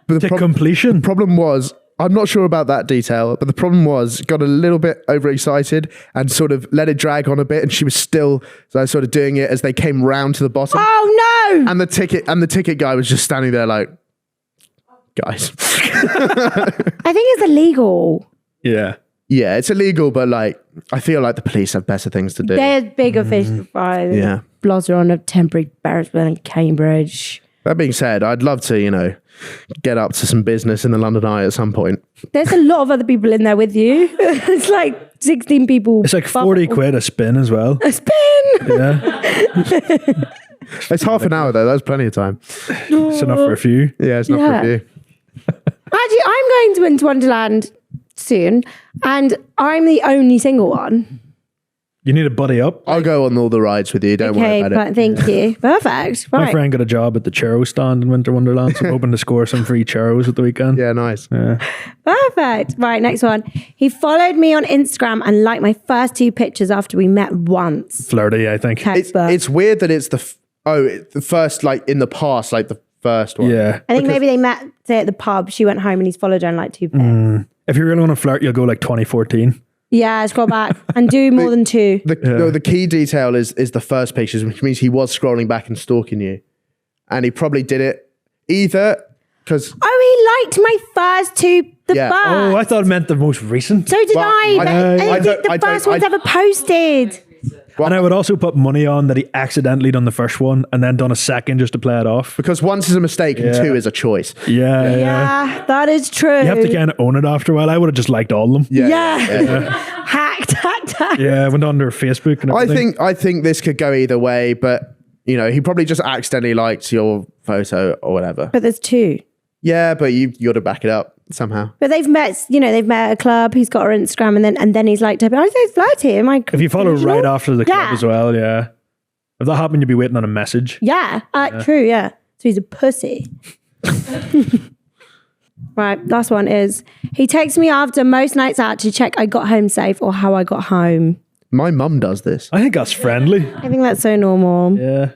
But To completion. the problem was, I'm not sure about that detail, but the problem was, got a little bit overexcited and sort of let it drag on a bit, and she was still sort of doing it as they came round to the bottom. Oh no! And the ticket guy was just standing there like, guys. I think it's illegal. Yeah. Yeah, it's illegal, but like, I feel like the police have better things to do. There's bigger fish to fry. Yeah. Blozzer on a temporary Ferris wheel in Cambridge. That being said, I'd love to, get up to some business in the London Eye at some point. There's a lot of other people in there with you. It's like 16 people. It's like 40 quid a spin as well. A spin! Yeah. It's half an hour though. That's plenty of time. It's enough for a few. Yeah, it's not Yeah. for you. Actually, I'm going to Winter Wonderland soon, and I'm the only single one. You need a buddy up. I'll go on all the rides with you. Don't worry Okay, about but it. thank you. Perfect. My Right. friend got a job at the churro stand in Winter Wonderland, so I'm hoping to score some free churros at the weekend. Yeah, nice. Perfect. Right, next one. He followed me on Instagram and liked my first 2 pictures after we met once. Flirty, I think. Textbook. It's weird that it's the first, like in the past, like the first one. Yeah. I think maybe they met say, at the pub. She went home and he's followed her in like 2 pics. If you really want to flirt, you'll go like 2014. Yeah, scroll back and do more than 2. The key detail is the first pictures, which means he was scrolling back and stalking you, and he probably did it either because Oh, he liked my first 2. The Yeah. first. Oh, I thought it meant the most recent. So did Well, I. I- But I I don't- think I the don't- first one's I- ever posted. And I would also put money on that he accidentally done the first one and then done a second just to play it off. because once is a mistake and Yeah. 2 is a choice. Yeah. Yeah, that is true. You have to kind of own it after a while. I would have just liked all of them. Yeah. yeah. Hacked. Yeah, I went on their Facebook and everything. I think this could go either way, but he probably just accidentally liked your photo or whatever. But there's 2. Yeah, but you got to back it up somehow. But they've met, they've met at a club. He's got her Instagram, and then he's liked her. But I say flirty. Am I? If you follow delusional? right after the club Yeah. as well, yeah. If that happened, you'd be waiting on a message. Yeah, true. Yeah. So he's a pussy. Right. Last one is he texts me after most nights out to check I got home safe or how I got home. My mum does this. I think that's friendly. I think that's so normal. Yeah.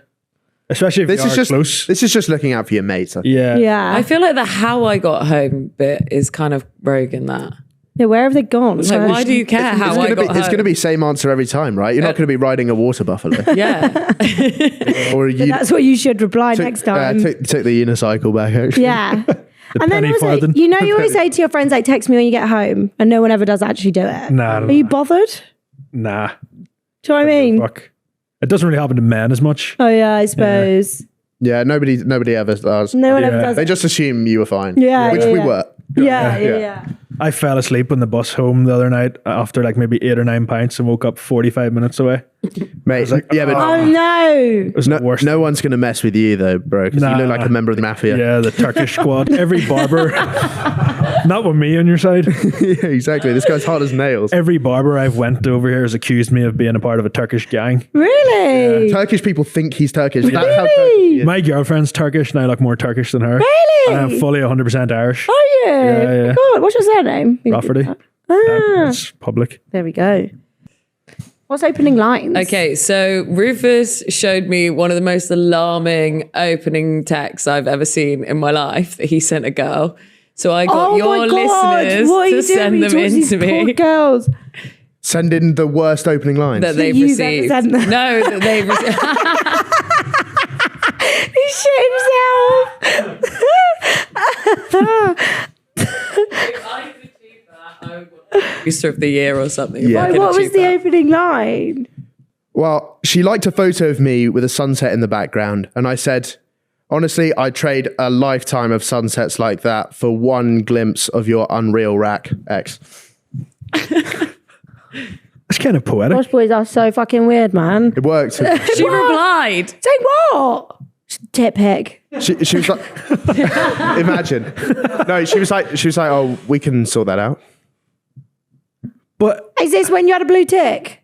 Especially if This you is are just close. This is just looking out for your mates. I think. Yeah. Yeah. I feel like the how I got home bit is kind of rogue in that. Yeah, where have they gone? It's like, why do you care how I got home? It's going to be same answer every time, right? You're not going to be riding a water buffalo, Yeah. or you That's what you should reply next time. took the unicycle back. Actually. Yeah. And then penny also, farthing. you always say to your friends, like, text me when you get home, and no one ever does actually do it. Nah, Are you bothered? nah. Do you know what I mean? Fuck. It doesn't really happen to men as much. Oh yeah, I suppose. Yeah, nobody ever does. No one ever Yeah. does. They just assume you were fine. Yeah, which yeah, we yeah. were. Yeah. I fell asleep on the bus home the other night after like maybe 8 or 9 pints and woke up 45 minutes away. Mate, like, yeah, but Oh no. It was the worst. no one's going to mess with you though, bro, because you Nah. look like a member of the mafia. Yeah, the Turkish squad. Every barber. Not with me on your side. Yeah, exactly. This guy's hard as nails. Every barber I've went to over here has accused me of being a part of a Turkish gang. Really? Turkish people think he's Turkish. That's how Really? Turkish he is. My girlfriend's Turkish and I look more Turkish than her. Really? And I'm fully 100% Irish. Are you? Yeah. God, what's your surname? Rafferty. Ah, It's public. there we go. What's opening lines? Okay, so Rufus showed me one of the most alarming opening texts I've ever seen in my life that he sent a girl. So I got Oh your my God, listeners what are to you doing? send You them talk to these in to poor me girls. Send in the worst opening lines. that they've you've ever received. sent them. No, that they've received. He shit himself. I could achieve that. I would producer of the year or something. if Yeah. I could What was achieve the that. opening line? Well, she liked a photo of me with a sunset in the background, and I said, honestly, I'd trade a lifetime of sunsets like that for one glimpse of your unreal rack, X. It's kind of poetic. Posh boys are so fucking weird, man. It worked. She replied. Say what? Tip pic. she was like, imagine. No, she was like, oh, we can sort that out. But Is this when you had a blue tick?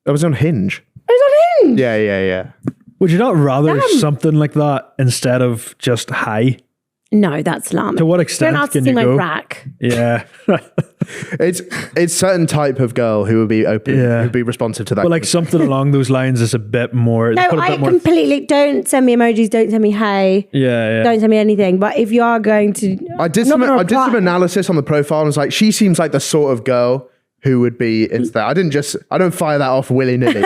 I was on Hinge. It was on Hinge. Yeah. would you not rather something like that instead of just hi? No, that's lump. To what extent Don't ask can to see you my go? rack. Yeah. It's certain type of girl who would be open, Yeah. who would be responsive to that. But like something along those lines is a bit more. No, put a I bit more, completely don't send me emojis. Don't send me hey. yeah. Don't send me anything. But if you are going to, I did I'm not gonna some reply. analysis on the profile and was like, she seems like the sort of girl who would be into that. I don't fire that off willy-nilly.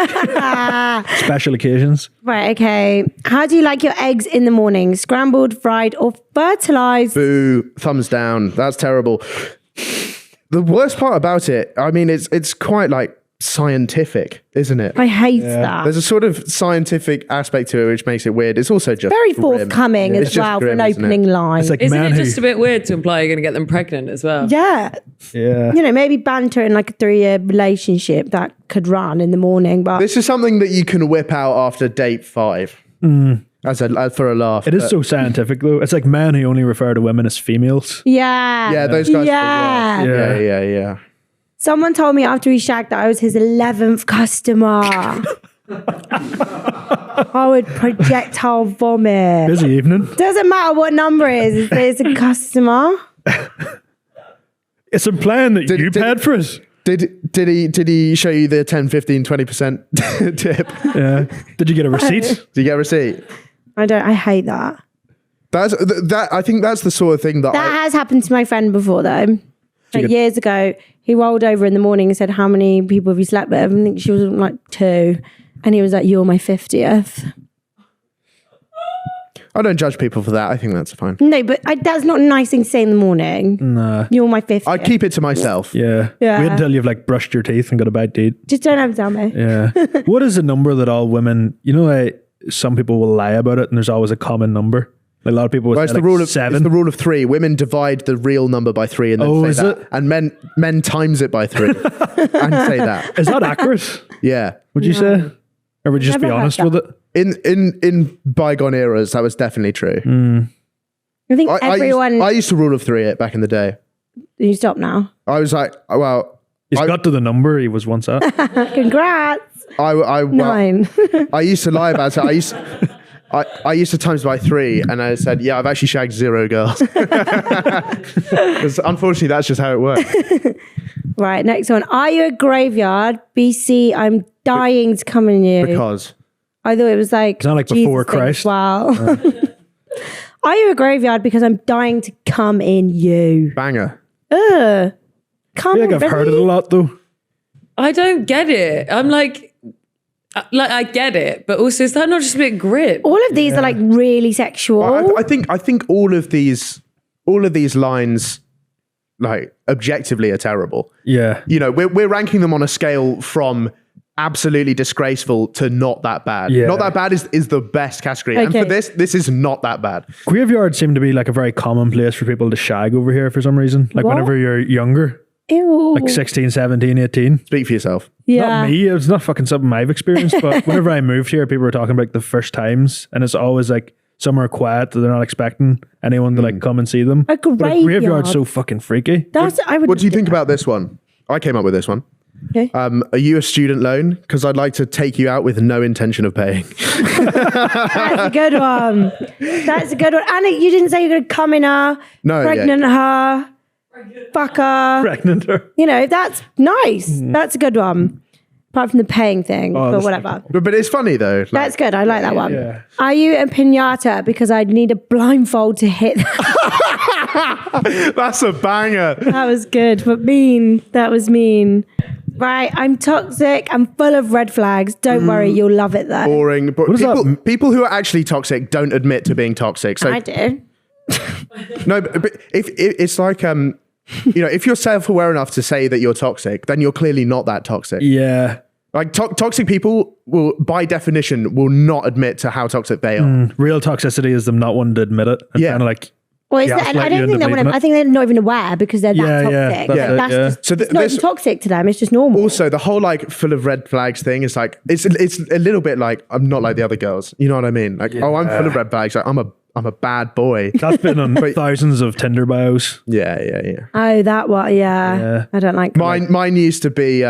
Special occasions. Right, okay. How do you like your eggs in the morning? Scrambled, fried, or fertilized? Boo, thumbs down. That's terrible. The worst part about it, I mean, it's quite like scientific, isn't it? I hate that. There's a sort of scientific aspect to it which makes it weird. It's also just Very grim. forthcoming It's as just well for grim, an isn't it? opening line. It's like Isn't man it who, just a bit weird to imply you're going to get them pregnant as well? yeah. yeah. You know, maybe banter in like a 3-year relationship that could run in the morning. But This is something that you can whip out after date 5 for a laugh. It is so scientific though. It's like men who only refer to women as females. yeah. Yeah, those guys. Yeah. Yeah. Someone told me after he shagged that I was his 11th customer. I would projectile vomit. Busy evening. Doesn't matter what number it is. It's a customer. It's implying that you did- paid for it. Did he show you the 10, 15, 20% tip? Yeah. Did you get a receipt? Did you get a receipt? I hate that. I think that's the sort of thing that That has happened to my friend before though. Like years ago, he rolled over in the morning and said, "How many people have you slept with?" I think she was like 2. And he was like, "You're my 50th." I don't judge people for that. I think that's fine. No, but that's not a nice thing to say in the morning. Nah. You're my 50th. I keep it to myself. Yeah. Yeah. Wait until you've like brushed your teeth and got a bad teeth. Just don't have to tell me. Yeah. What is the number that all women, like some people will lie about it and there's always a common number? Like a lot of people would Well, say it's the like rule of 7. It's the rule of 3. Women divide the real number by 3 and then Oh, say is that. it? And men times it by 3 and say that. Is that accurate? Yeah. Would you say? Or would you just Never be heard honest that. with it? In bygone eras, that was definitely true. I think everyone. I used to rule of 3 it back in the day. You stop now. I was like, well, He's got to the number he was once at. Congrats. well, 9. I used to lie about it. I used to times by 3 and I said, yeah, I've actually shagged 0 girls. 'Cause unfortunately, that's just how it works. Right, next one. Are you a graveyard? BC, I'm dying to come in you. Because I thought it was like. It's not like Jesus before thing as Christ. well. Are you a graveyard? Because I'm dying to come in you. banger. Ugh. Come I feel like I've heard it a lot though. I don't get it. I'm like I get it, but also is that not just a bit grit? All of these are like really sexual. I think all of these lines, like objectively, are terrible. Yeah. You know, we're ranking them on a scale from absolutely disgraceful to not that bad. Yeah. Not that bad is the best category. And Okay. for this is not that bad. Graveyards seem to be like a very common place for people to shag over here for some reason. Like What? whenever you're younger, Ew. like 16, 17, 18. Speak for yourself. yeah. Not me. It's not fucking something I've experienced. But whenever I moved here, people were talking about the first times, and it's always like somewhere quiet that they're not expecting anyone to like come and see them. A But graveyard. graveyard's so fucking freaky. That's, I would What do you think about this one? I came up with this one. Okay. Are you a student loan? Because I'd like to take you out with no intention of paying. That's a good one. That's a good one. And you didn't say you're going to come in her, No, pregnant her, fuck her. Pregnant or You know, that's nice. That's a good one. Apart from the paying thing, but that's whatever. But it's funny though. Like, That's good. I like that one. yeah. Are you a pinata? Because I'd need a blindfold to hit. that's a banger. That was good, but mean. That was mean. Right, I'm toxic. I'm full of red flags. Don't worry, you'll love it though. Boring. But does that people who are actually toxic don't admit to being toxic. So I do. no, but if it's like if you're self-aware enough to say that you're toxic, then you're clearly not that toxic. Yeah. Like toxic people will, by definition, will not admit to how toxic they are. Real toxicity is them not wanting to admit it. And Yeah. kind of like, Well, it's gaslight I you don't into think they're. believing it. I think they're not even aware because they're that toxic. that's it, That's yeah. just, So it's not even toxic to them. It's just normal. Also, the whole like full of red flags thing is like it's a little bit like I'm not like the other girls. You know what I mean? Like I'm full of red flags. Like, I'm a a bad boy. That's been on thousands of Tinder bios. Yeah. Oh, that one. Yeah. I don't like Mine used to be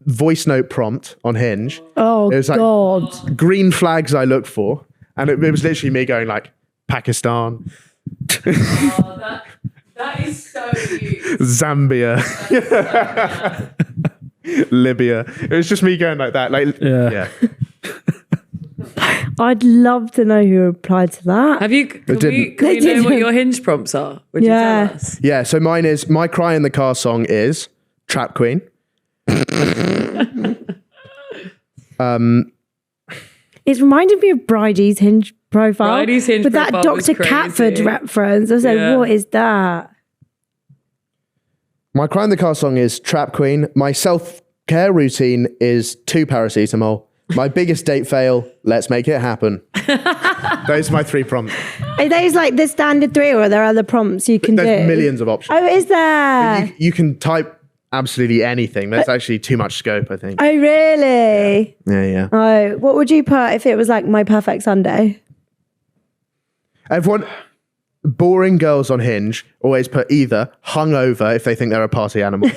voice note prompt on Hinge. Oh, it was like God. green flags I look for. And it was literally me going like, Pakistan. Oh, that is so cute. Zambia. Libya. It was just me going like that. Like, yeah. I'd love to know who replied to that. Have you? Can we know what your Hinge prompts are? Would you tell us? Yeah. So mine is my cry in the car song is Trap Queen. It's reminded me of Bridie's Hinge profile. Bridie's Hinge with that profile was Dr. Catford crazy. reference. I was like, what is that? My cry in the car song is Trap Queen. My self-care routine is 2 paracetamol. My biggest date fail, let's make it happen. Those are my 3 prompts. Are those like the standard 3 or are there other prompts you can There's do? millions of options. Oh, is there? You can type absolutely anything. There's actually too much scope, I think. Oh, really? Yeah. Oh, what would you put if it was like my perfect Sunday? Everyone, boring girls on Hinge always put either hungover if they think they're a party animal,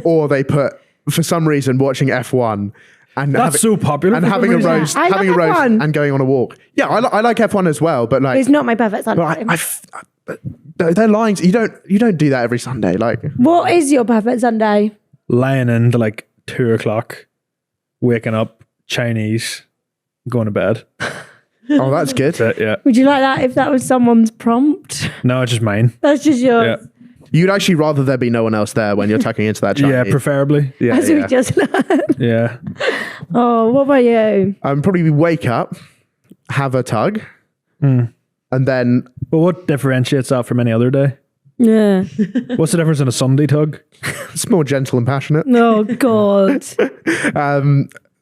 or they put, for some reason, watching F1 and That's so popular. and having a roast, I having a love roast F1. and going on a walk. Yeah, I like F1 as well, but like, It's not my perfect Sunday. but they're lying. You don't do that every Sunday. Like, What is your perfect Sunday? Lying in to like 2 o'clock, waking up, Chinese, going to bed. oh, that's good. That's it, yeah. Would you like that if that was someone's prompt? No, it's just mine. That's just yours. Yeah. You'd actually rather there be no one else there when you're tucking into that Chinese. Yeah, preferably. Yeah, As we just learned. Yeah. Oh, what about you? Probably wake up, have a tug, and then But what differentiates that from any other day? Yeah. What's the difference in a Sunday tug? it's more gentle and passionate. Oh, God.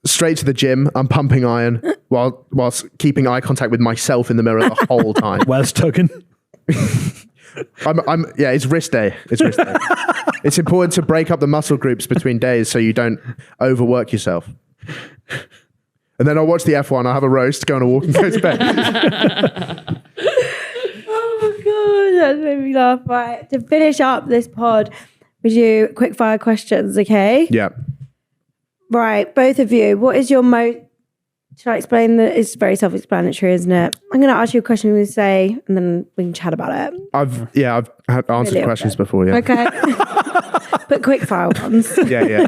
Straight to the gym. I'm pumping iron whilst keeping eye contact with myself in the mirror the whole time. Whilst tugging? It's wrist day. It's important to break up the muscle groups between days so you don't overwork yourself. And then I'll watch the F1, I'll have a roast, go on a walk and go to bed. Oh, God. That made me laugh. Right. To finish up this pod, we do quick fire questions, okay? Yeah. Right. Both of you, what is your most... Should I explain that? It's very self-explanatory, isn't it? I'm going to ask you a question you say, and then we can chat about it. I've had answered Really questions before, yeah. Okay. But quick fire ones. Yeah.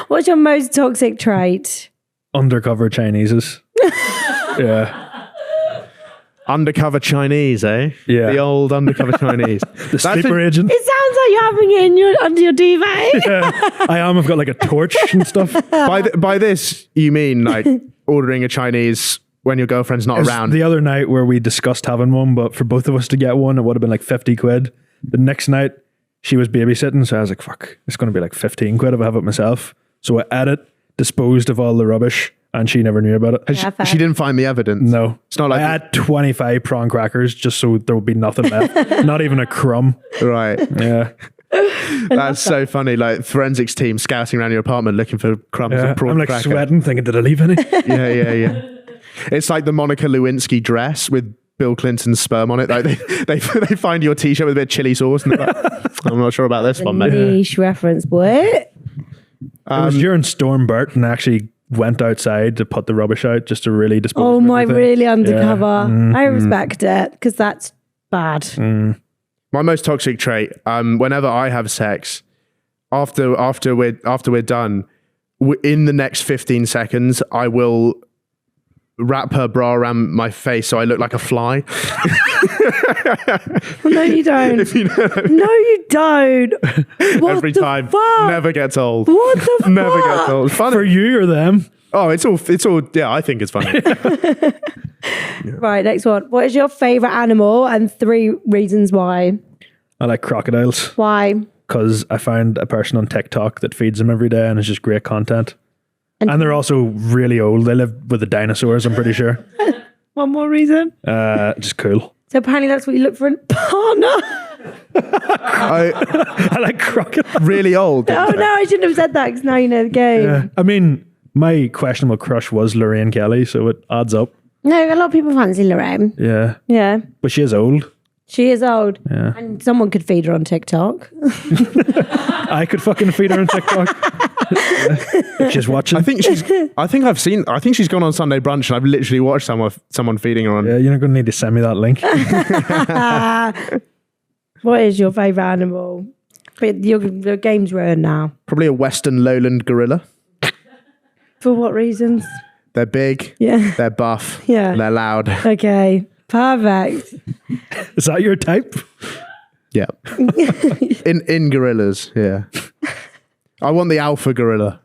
What's your most toxic trait? Undercover Chineses. Yeah. Undercover Chinese, eh? Yeah. The old undercover Chinese. The sleeper agent. It sounds like you're having it under your duvet. Yeah. I am. I've got like a torch and stuff. By this, you mean like ordering a Chinese when your girlfriend's not around? The other night where we discussed having one, but for both of us to get one, it would have been like 50 quid. The next night, she was babysitting, so I was like, fuck, it's going to be like 15 quid if I have it myself. So I ate it, disposed of all the rubbish, and she never knew about it. She didn't find the evidence. No. It's not like... I had 25 prawn crackers just so there would be nothing left. Not even a crumb. Right. Yeah. That's so funny. Like forensics team scouting around your apartment looking for crumbs Yeah. of prawn I'm like cracker. sweating, thinking, did I leave any? Yeah. It's like the Monica Lewinsky dress with Bill Clinton's sperm on it. Like they find your t-shirt with a bit of chili sauce and they're like, I'm not sure about this one, mate. Niche reference, boy. It was during Storm Burt and actually went outside to put the rubbish out just to really dispose Oh of my, everything. really undercover. Yeah. Mm-hmm. I respect it because that's bad. My most toxic trait, whenever I have sex, after we're done, in the next 15 seconds, I will wrap her bra around my face so I look like a fly. No, you don't. If you know, No, you don't. What every the time, fuck? never gets old. What the fuck? Never gets old. Funny. For you or them? Oh, it's all. Yeah, I think it's funny. Right, next one. What is your favorite animal and 3 reasons why? I like crocodiles Why? because I found a person on TikTok that feeds them every day and it's just great content. And they're also really old. They live with the dinosaurs, I'm pretty sure. One more reason. Just cool. So apparently that's what you look for in a partner. I like crocodiles. Really old. Oh no, I shouldn't have said that because now you know the game. Yeah. I mean, my questionable crush was Lorraine Kelly, so it adds up. No, a lot of people fancy Lorraine. Yeah. Yeah. But she is old. She is old. Yeah. And someone could feed her on TikTok. I could fucking feed her on TikTok. If she's watching. I think she's gone on Sunday brunch and I've literally watched someone feeding her on. Yeah, you're not going to need to send me that link. What is your favourite animal? But your game's ruined now. Probably a Western lowland gorilla. For what reasons? They're big. Yeah. They're buff. Yeah. They're loud. Okay. Perfect. Is that your type? Yeah. in gorillas, yeah. I want the alpha gorilla.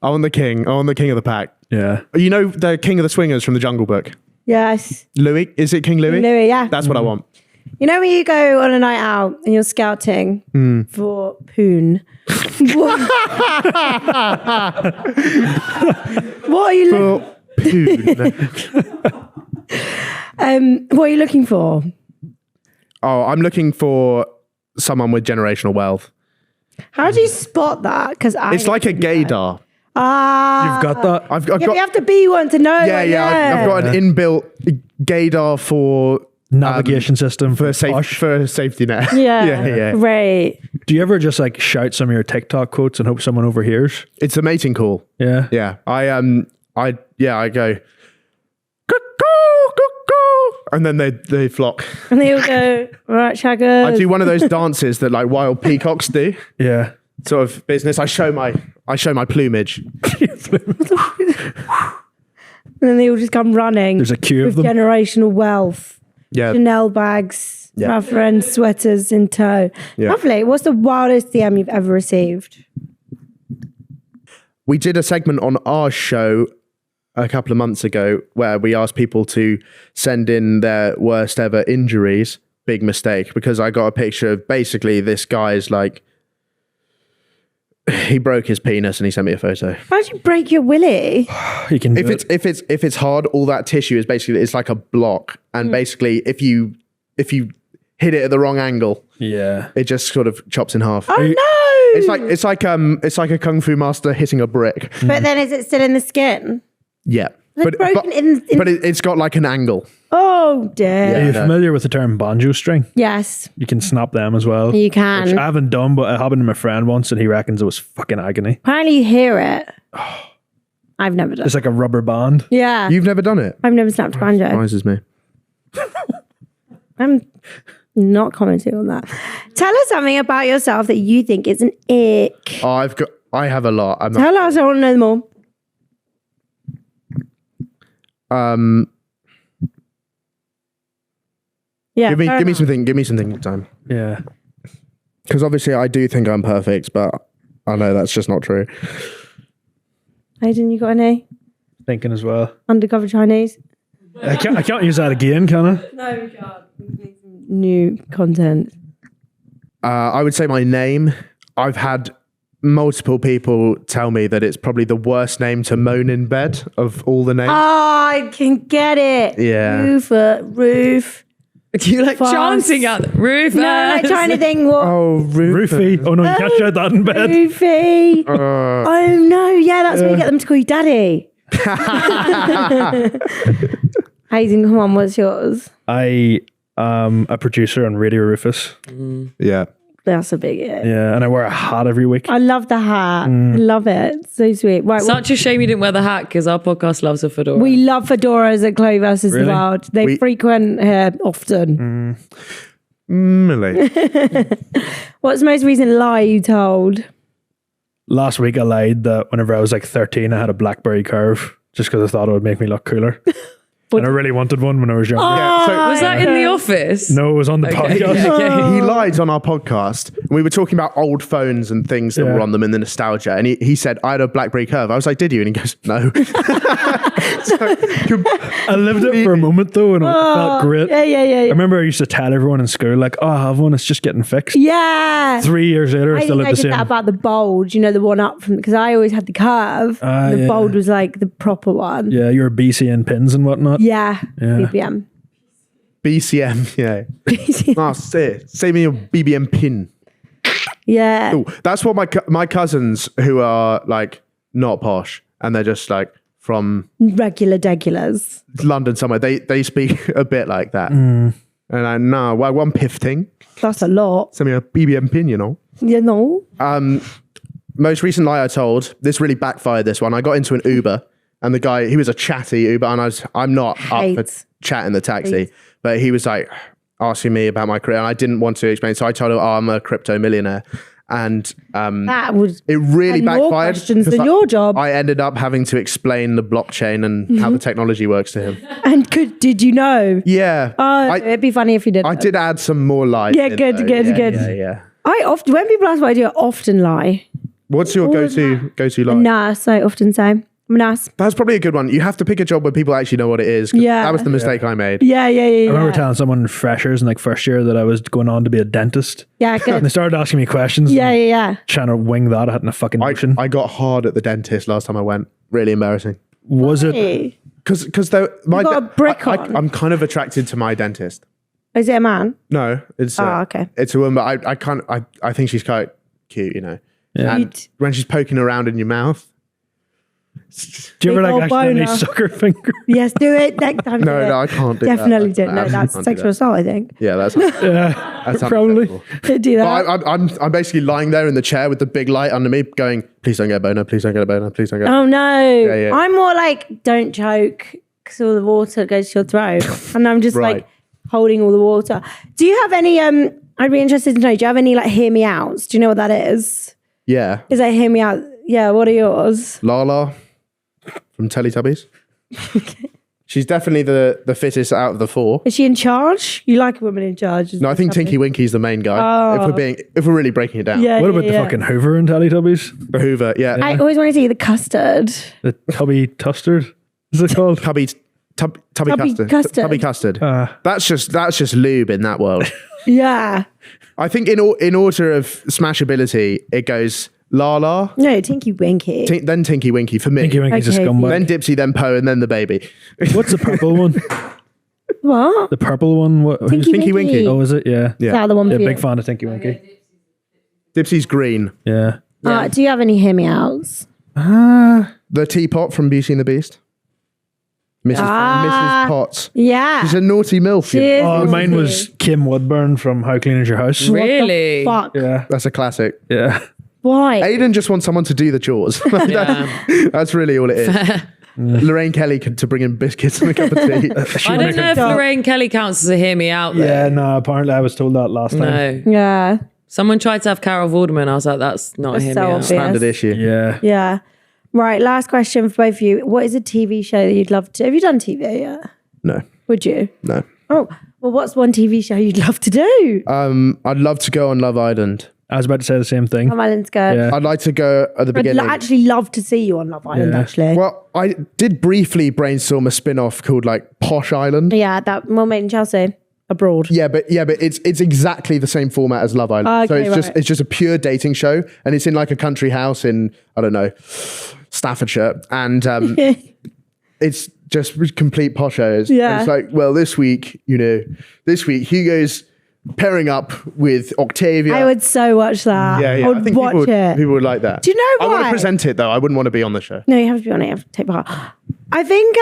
I want the king. I want the king of the pack. Yeah. You know the king of the swingers from the Jungle Book? Yes. Louis? Is it King Louis? Louis, yeah. That's what I want. You know when you go on a night out and you're scouting for poon? What are you what are you looking for? Oh, I'm looking for someone with generational wealth. How do you spot that? Because It's like a gaydar. You've got that? I've Yeah, got. but you have to be one to know. Yeah. I've got an inbuilt gaydar for Navigation system for a safety net. Yeah. Right. Do you ever just like shout some of your TikTok quotes and hope someone overhears? It's a mating call. Yeah. Yeah. I go cuckoo, cuckoo, and then they flock. And they all go, all right, shaggers. I do one of those dances that like wild peacocks do. Yeah. Sort of business. I show my plumage. And then they all just come running. There's a queue of with them. generational wealth. Yeah. Chanel bags, Yeah. Ralph Lauren sweaters in tow. Yeah. Lovely. What's the wildest DM you've ever received? We did a segment on our show a couple of months ago where we asked people to send in their worst ever injuries. Big mistake, because I got a picture of basically this guy's like, he broke his penis and he sent me a photo. How'd you break your willy? You can do If it's hard, all that tissue is basically, it's like a block, and basically if you hit it at the wrong angle, Yeah. it just sort of chops in half. Oh no! It's like a kung fu master hitting a brick. But then is it still in the skin? Yeah, Like broken in- but it's got like an angle. Oh dear. Are you Yeah. familiar with the term banjo string? Yes, You can snap them as well. you can. Which I haven't done, but it happened to my friend once and he reckons it was fucking agony. Apparently you hear it. I've never done It's it. like a rubber band. Yeah. You've never done it? I've never snapped a banjo. Surprises me. I'm not commenting on that. Tell us something about yourself that you think is an ick. Oh, I have a lot. I'm not, Tell us, I want to know them all. Yeah. give me fair enough. something. Give me some thinking time. Yeah. Because obviously I do think I'm perfect, but I know that's just not true. Aiden, you got any? Thinking as well. Undercover Chinese? I can't use that again, can I? No, we can't. We need some new content. I would say my name. I've had multiple people tell me that it's probably the worst name to moan in bed of all the names. Oh, I can get it. Yeah. Roof. You like Fast. chanting out the roof. No, like trying to think what. Oh, Roofie. Oh no, you can't shout that in bed. Roofie. Oh no, yeah, that's where you get them to call you daddy. Aiden, come on, what's yours? I am a producer on Radio Rufus. Yeah. That's a big hit. Yeah, and I wear a hat every week. I love the hat. I love it. So sweet. Right, Such a shame you didn't wear the hat because our podcast loves a fedora. we love fedoras at Chloe versus Really? the World. They frequent here often. Really? What's the most recent lie you told? Last week I lied that whenever I was like 13 I had a BlackBerry Curve just because I thought it would make me look cooler. And I really wanted one when I was younger. Was that in the office? No, it was on the podcast. Okay. He lied on our podcast. And we were talking about old phones and things that Yeah. were on them in the nostalgia. And he said, I had a BlackBerry Curve. I was like, did you? And he goes, no. I lived it for a moment though and it felt great. Yeah. I remember I used to tell everyone in school like, oh, I have one, it's just getting fixed. Yeah. 3 years later, I I still think look I the did same. that about the bulge, you know, the one up from, because I always had the curve. And the yeah. bulge was like the proper one. Yeah, you're BCN pins and whatnot. Yeah. Yeah. BBM. BCM, yeah. Oh, say me your BBM pin. Yeah. Ooh, that's what my cousins who are like not posh and they're just like from Regular degulars. London somewhere. They speak a bit like that. And I know, well, one piff thing. That's a lot. Send me a BBM pin, you know. You know? Most recent lie I told, this really backfired this one. I got into an Uber and the guy, he was a chatty Uber and I'm not up for chatting the taxi, but he was like asking me about my career and I didn't want to explain. So I told him, I'm a crypto millionaire. And that would it really more backfired. Questions than your job. I ended up having to explain the blockchain and how the technology works to him. And did you know? Yeah. Oh, it'd be funny if you did. I did add some more lies. Yeah, good. Yeah. I often, when people ask what I do, I often lie. What's your go-to lie? Nurse, I often say. I'm a nurse. That's probably a good one. You have to pick a job where people actually know what it is. Yeah. That was the mistake I made. Yeah. I remember telling someone in freshers in like first year that I was going on to be a dentist. Yeah, And good. they started asking me questions. Yeah. Trying to wing that. I hadn't a fucking notion. I got hard at the dentist last time I went. Really embarrassing. Was it? Hey. Because You got a brick on. I'm kind of attracted to my dentist. Is it a man? No, it's okay. It's a woman, but I think she's quite cute, you know. Yeah. And when she's poking around in your mouth. Do you ever Big like old accidentally boner. suck her finger? Yes, do it next time. No, I can't do Definitely that. do it. No, that's sexual assault, I think. Yeah, that's Probably. unacceptable. Do that. But I'm basically lying there in the chair with the big light under me going, please don't get a boner, please don't get a boner, please don't get a boner. Oh no. Yeah. I'm more like, don't choke because all the water goes to your throat. And I'm just Right. like holding all the water. Do you have any, I'd be interested to know, do you have any like hear me outs? Do you know what that is? Yeah. Is that hear me out? Yeah, what are yours? Lala from Teletubbies. She's definitely the fittest out of the four. Is she in charge? You like a woman in charge? No, I think Tinky Winky's the main guy. Oh. If we're really breaking it down. Yeah. What about the fucking Hoover in Teletubbies? The Hoover, yeah. I always want to see the custard. The Tubby Tustard? Is it called? Tubby custard. custard. Tubby custard. That's just lube in that world. Yeah. I think in order of smashability, it goes Lala, No, Tinky Winky. then Tinky Winky for me. Tinky Winky's a Okay, scumbag. Then Dipsy, then Poe, and then the baby. What's the purple one? What? The purple one? What? Tinky Winky. Oh, is it? Yeah. Yeah. Is that the one Yeah, for you? big fan of Tinky Winky. Dipsy's green. Yeah. Do you have any hear me outs? The teapot from Beauty and the Beast. Mrs. Potts. Yeah. She's a naughty MILF. She is. Oh, mine was Kim Woodburn from How Clean Is Your House? What the Really? fuck? Yeah. That's a classic. Yeah. Why? Aiden just wants someone to do the chores. That's really all it is. Lorraine Kelly to bring in biscuits and a cup of tea. I don't know if Lorraine Kelly counts as a hear me out. Though. Yeah, no, apparently I was told that last time. No. Yeah. Someone tried to have Carol Vorderman. I was like, that's not a That's hear so me out. obvious. Standard issue. Yeah. Yeah. Right. Last question for both of you. What is a TV show that you'd love to? Have you done TV yet? No. Would you? No. Oh, well, what's one TV show you'd love to do? I'd love to go on Love Island. I was about to say the same thing. Love Island's good. Yeah. I'd like to go at the I'd beginning. actually love to see you on Love Island, Yeah. actually. Well, I did briefly brainstorm a spin-off called like Posh Island. Yeah, that one made in Chelsea, abroad. Yeah, but it's exactly the same format as Love Island. So Okay, it's just a pure dating show, and it's in like a country house in, I don't know, Staffordshire, and it's just complete poshos. Yeah. And it's like, well, this week Hugo's pairing up with Octavia. I would so watch that. Yeah. I I would think watch it. people would like that. Do you know I want to why? present it though. I wouldn't want to be on the show. No, you have to be on it. You have to take part. I think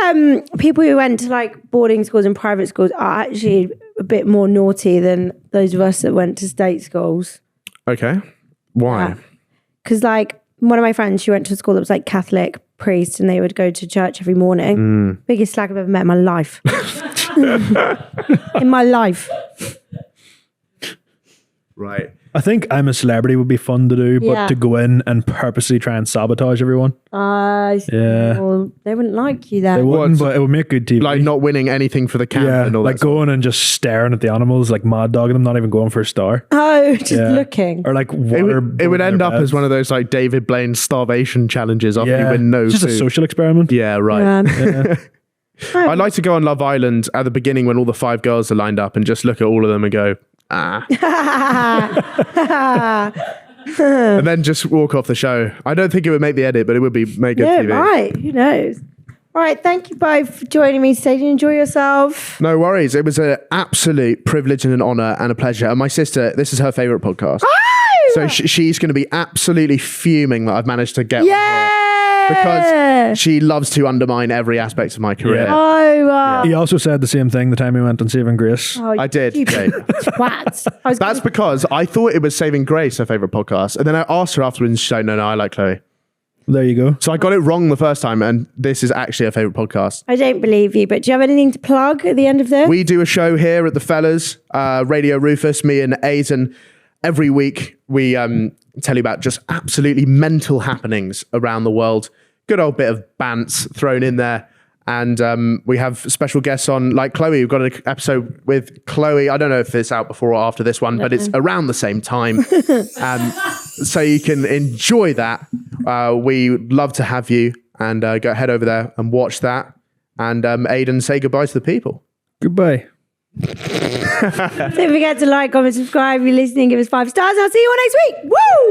people who went to like boarding schools and private schools are actually a bit more naughty than those of us that went to state schools. Okay. Why? Because like one of my friends, she went to a school that was like Catholic priest and they would go to church every morning. Biggest slag I've ever met in my life. In my life. Right. I think I'm a Celebrity would be fun to do, but Yeah. to go in and purposely try and sabotage everyone. Yeah. Well, they wouldn't like you They then. wouldn't, but it would make good TV. Like not winning anything for the camp yeah, and all like that. stuff. going and just staring at the animals, like mad dogging them, not even going for a star. Oh, just Yeah. looking. Or like It water. would end up as one of those like David Blaine starvation challenges after you win no It's just a food. social experiment. Yeah, right. Yeah. I'd like to go on Love Island at the beginning when all the 5 girls are lined up and just look at all of them and go, and then just walk off the show. I don't think it would make the edit, but it would be make good Yeah, TV. right. Who knows? All right. Thank you both for joining me today. Did you enjoy yourself? No worries. It was an absolute privilege and an honor and a pleasure. And my sister, this is her favorite podcast. Oh! So she's going to be absolutely fuming that I've managed to get one here. because she loves to undermine every aspect of my career. Yeah. Oh, wow. He also said the same thing the time he went on Saving Grace. Oh, I did. you Jake. twat. That's because I thought it was Saving Grace, her favourite podcast. And then I asked her afterwards and she said, no, I like Chloe. There you go. So I got it wrong the first time, and this is actually her favourite podcast. I don't believe you, but do you have anything to plug at the end of this? We do a show here at the Fellas, Radio Rufus, me and Aidan. Every week we tell you about just absolutely mental happenings around the world. Good old bit of bants thrown in there. And we have special guests on, like Chloe. We've got an episode with Chloe. I don't know if it's out before or after this one, but it's around the same time. So you can enjoy that. We would love to have you, and go head over there and watch that. And Aidan, say goodbye to the people. Goodbye. Don't forget to like, comment, subscribe. If you're listening, give us 5 stars. And I'll see you all next week. Woo!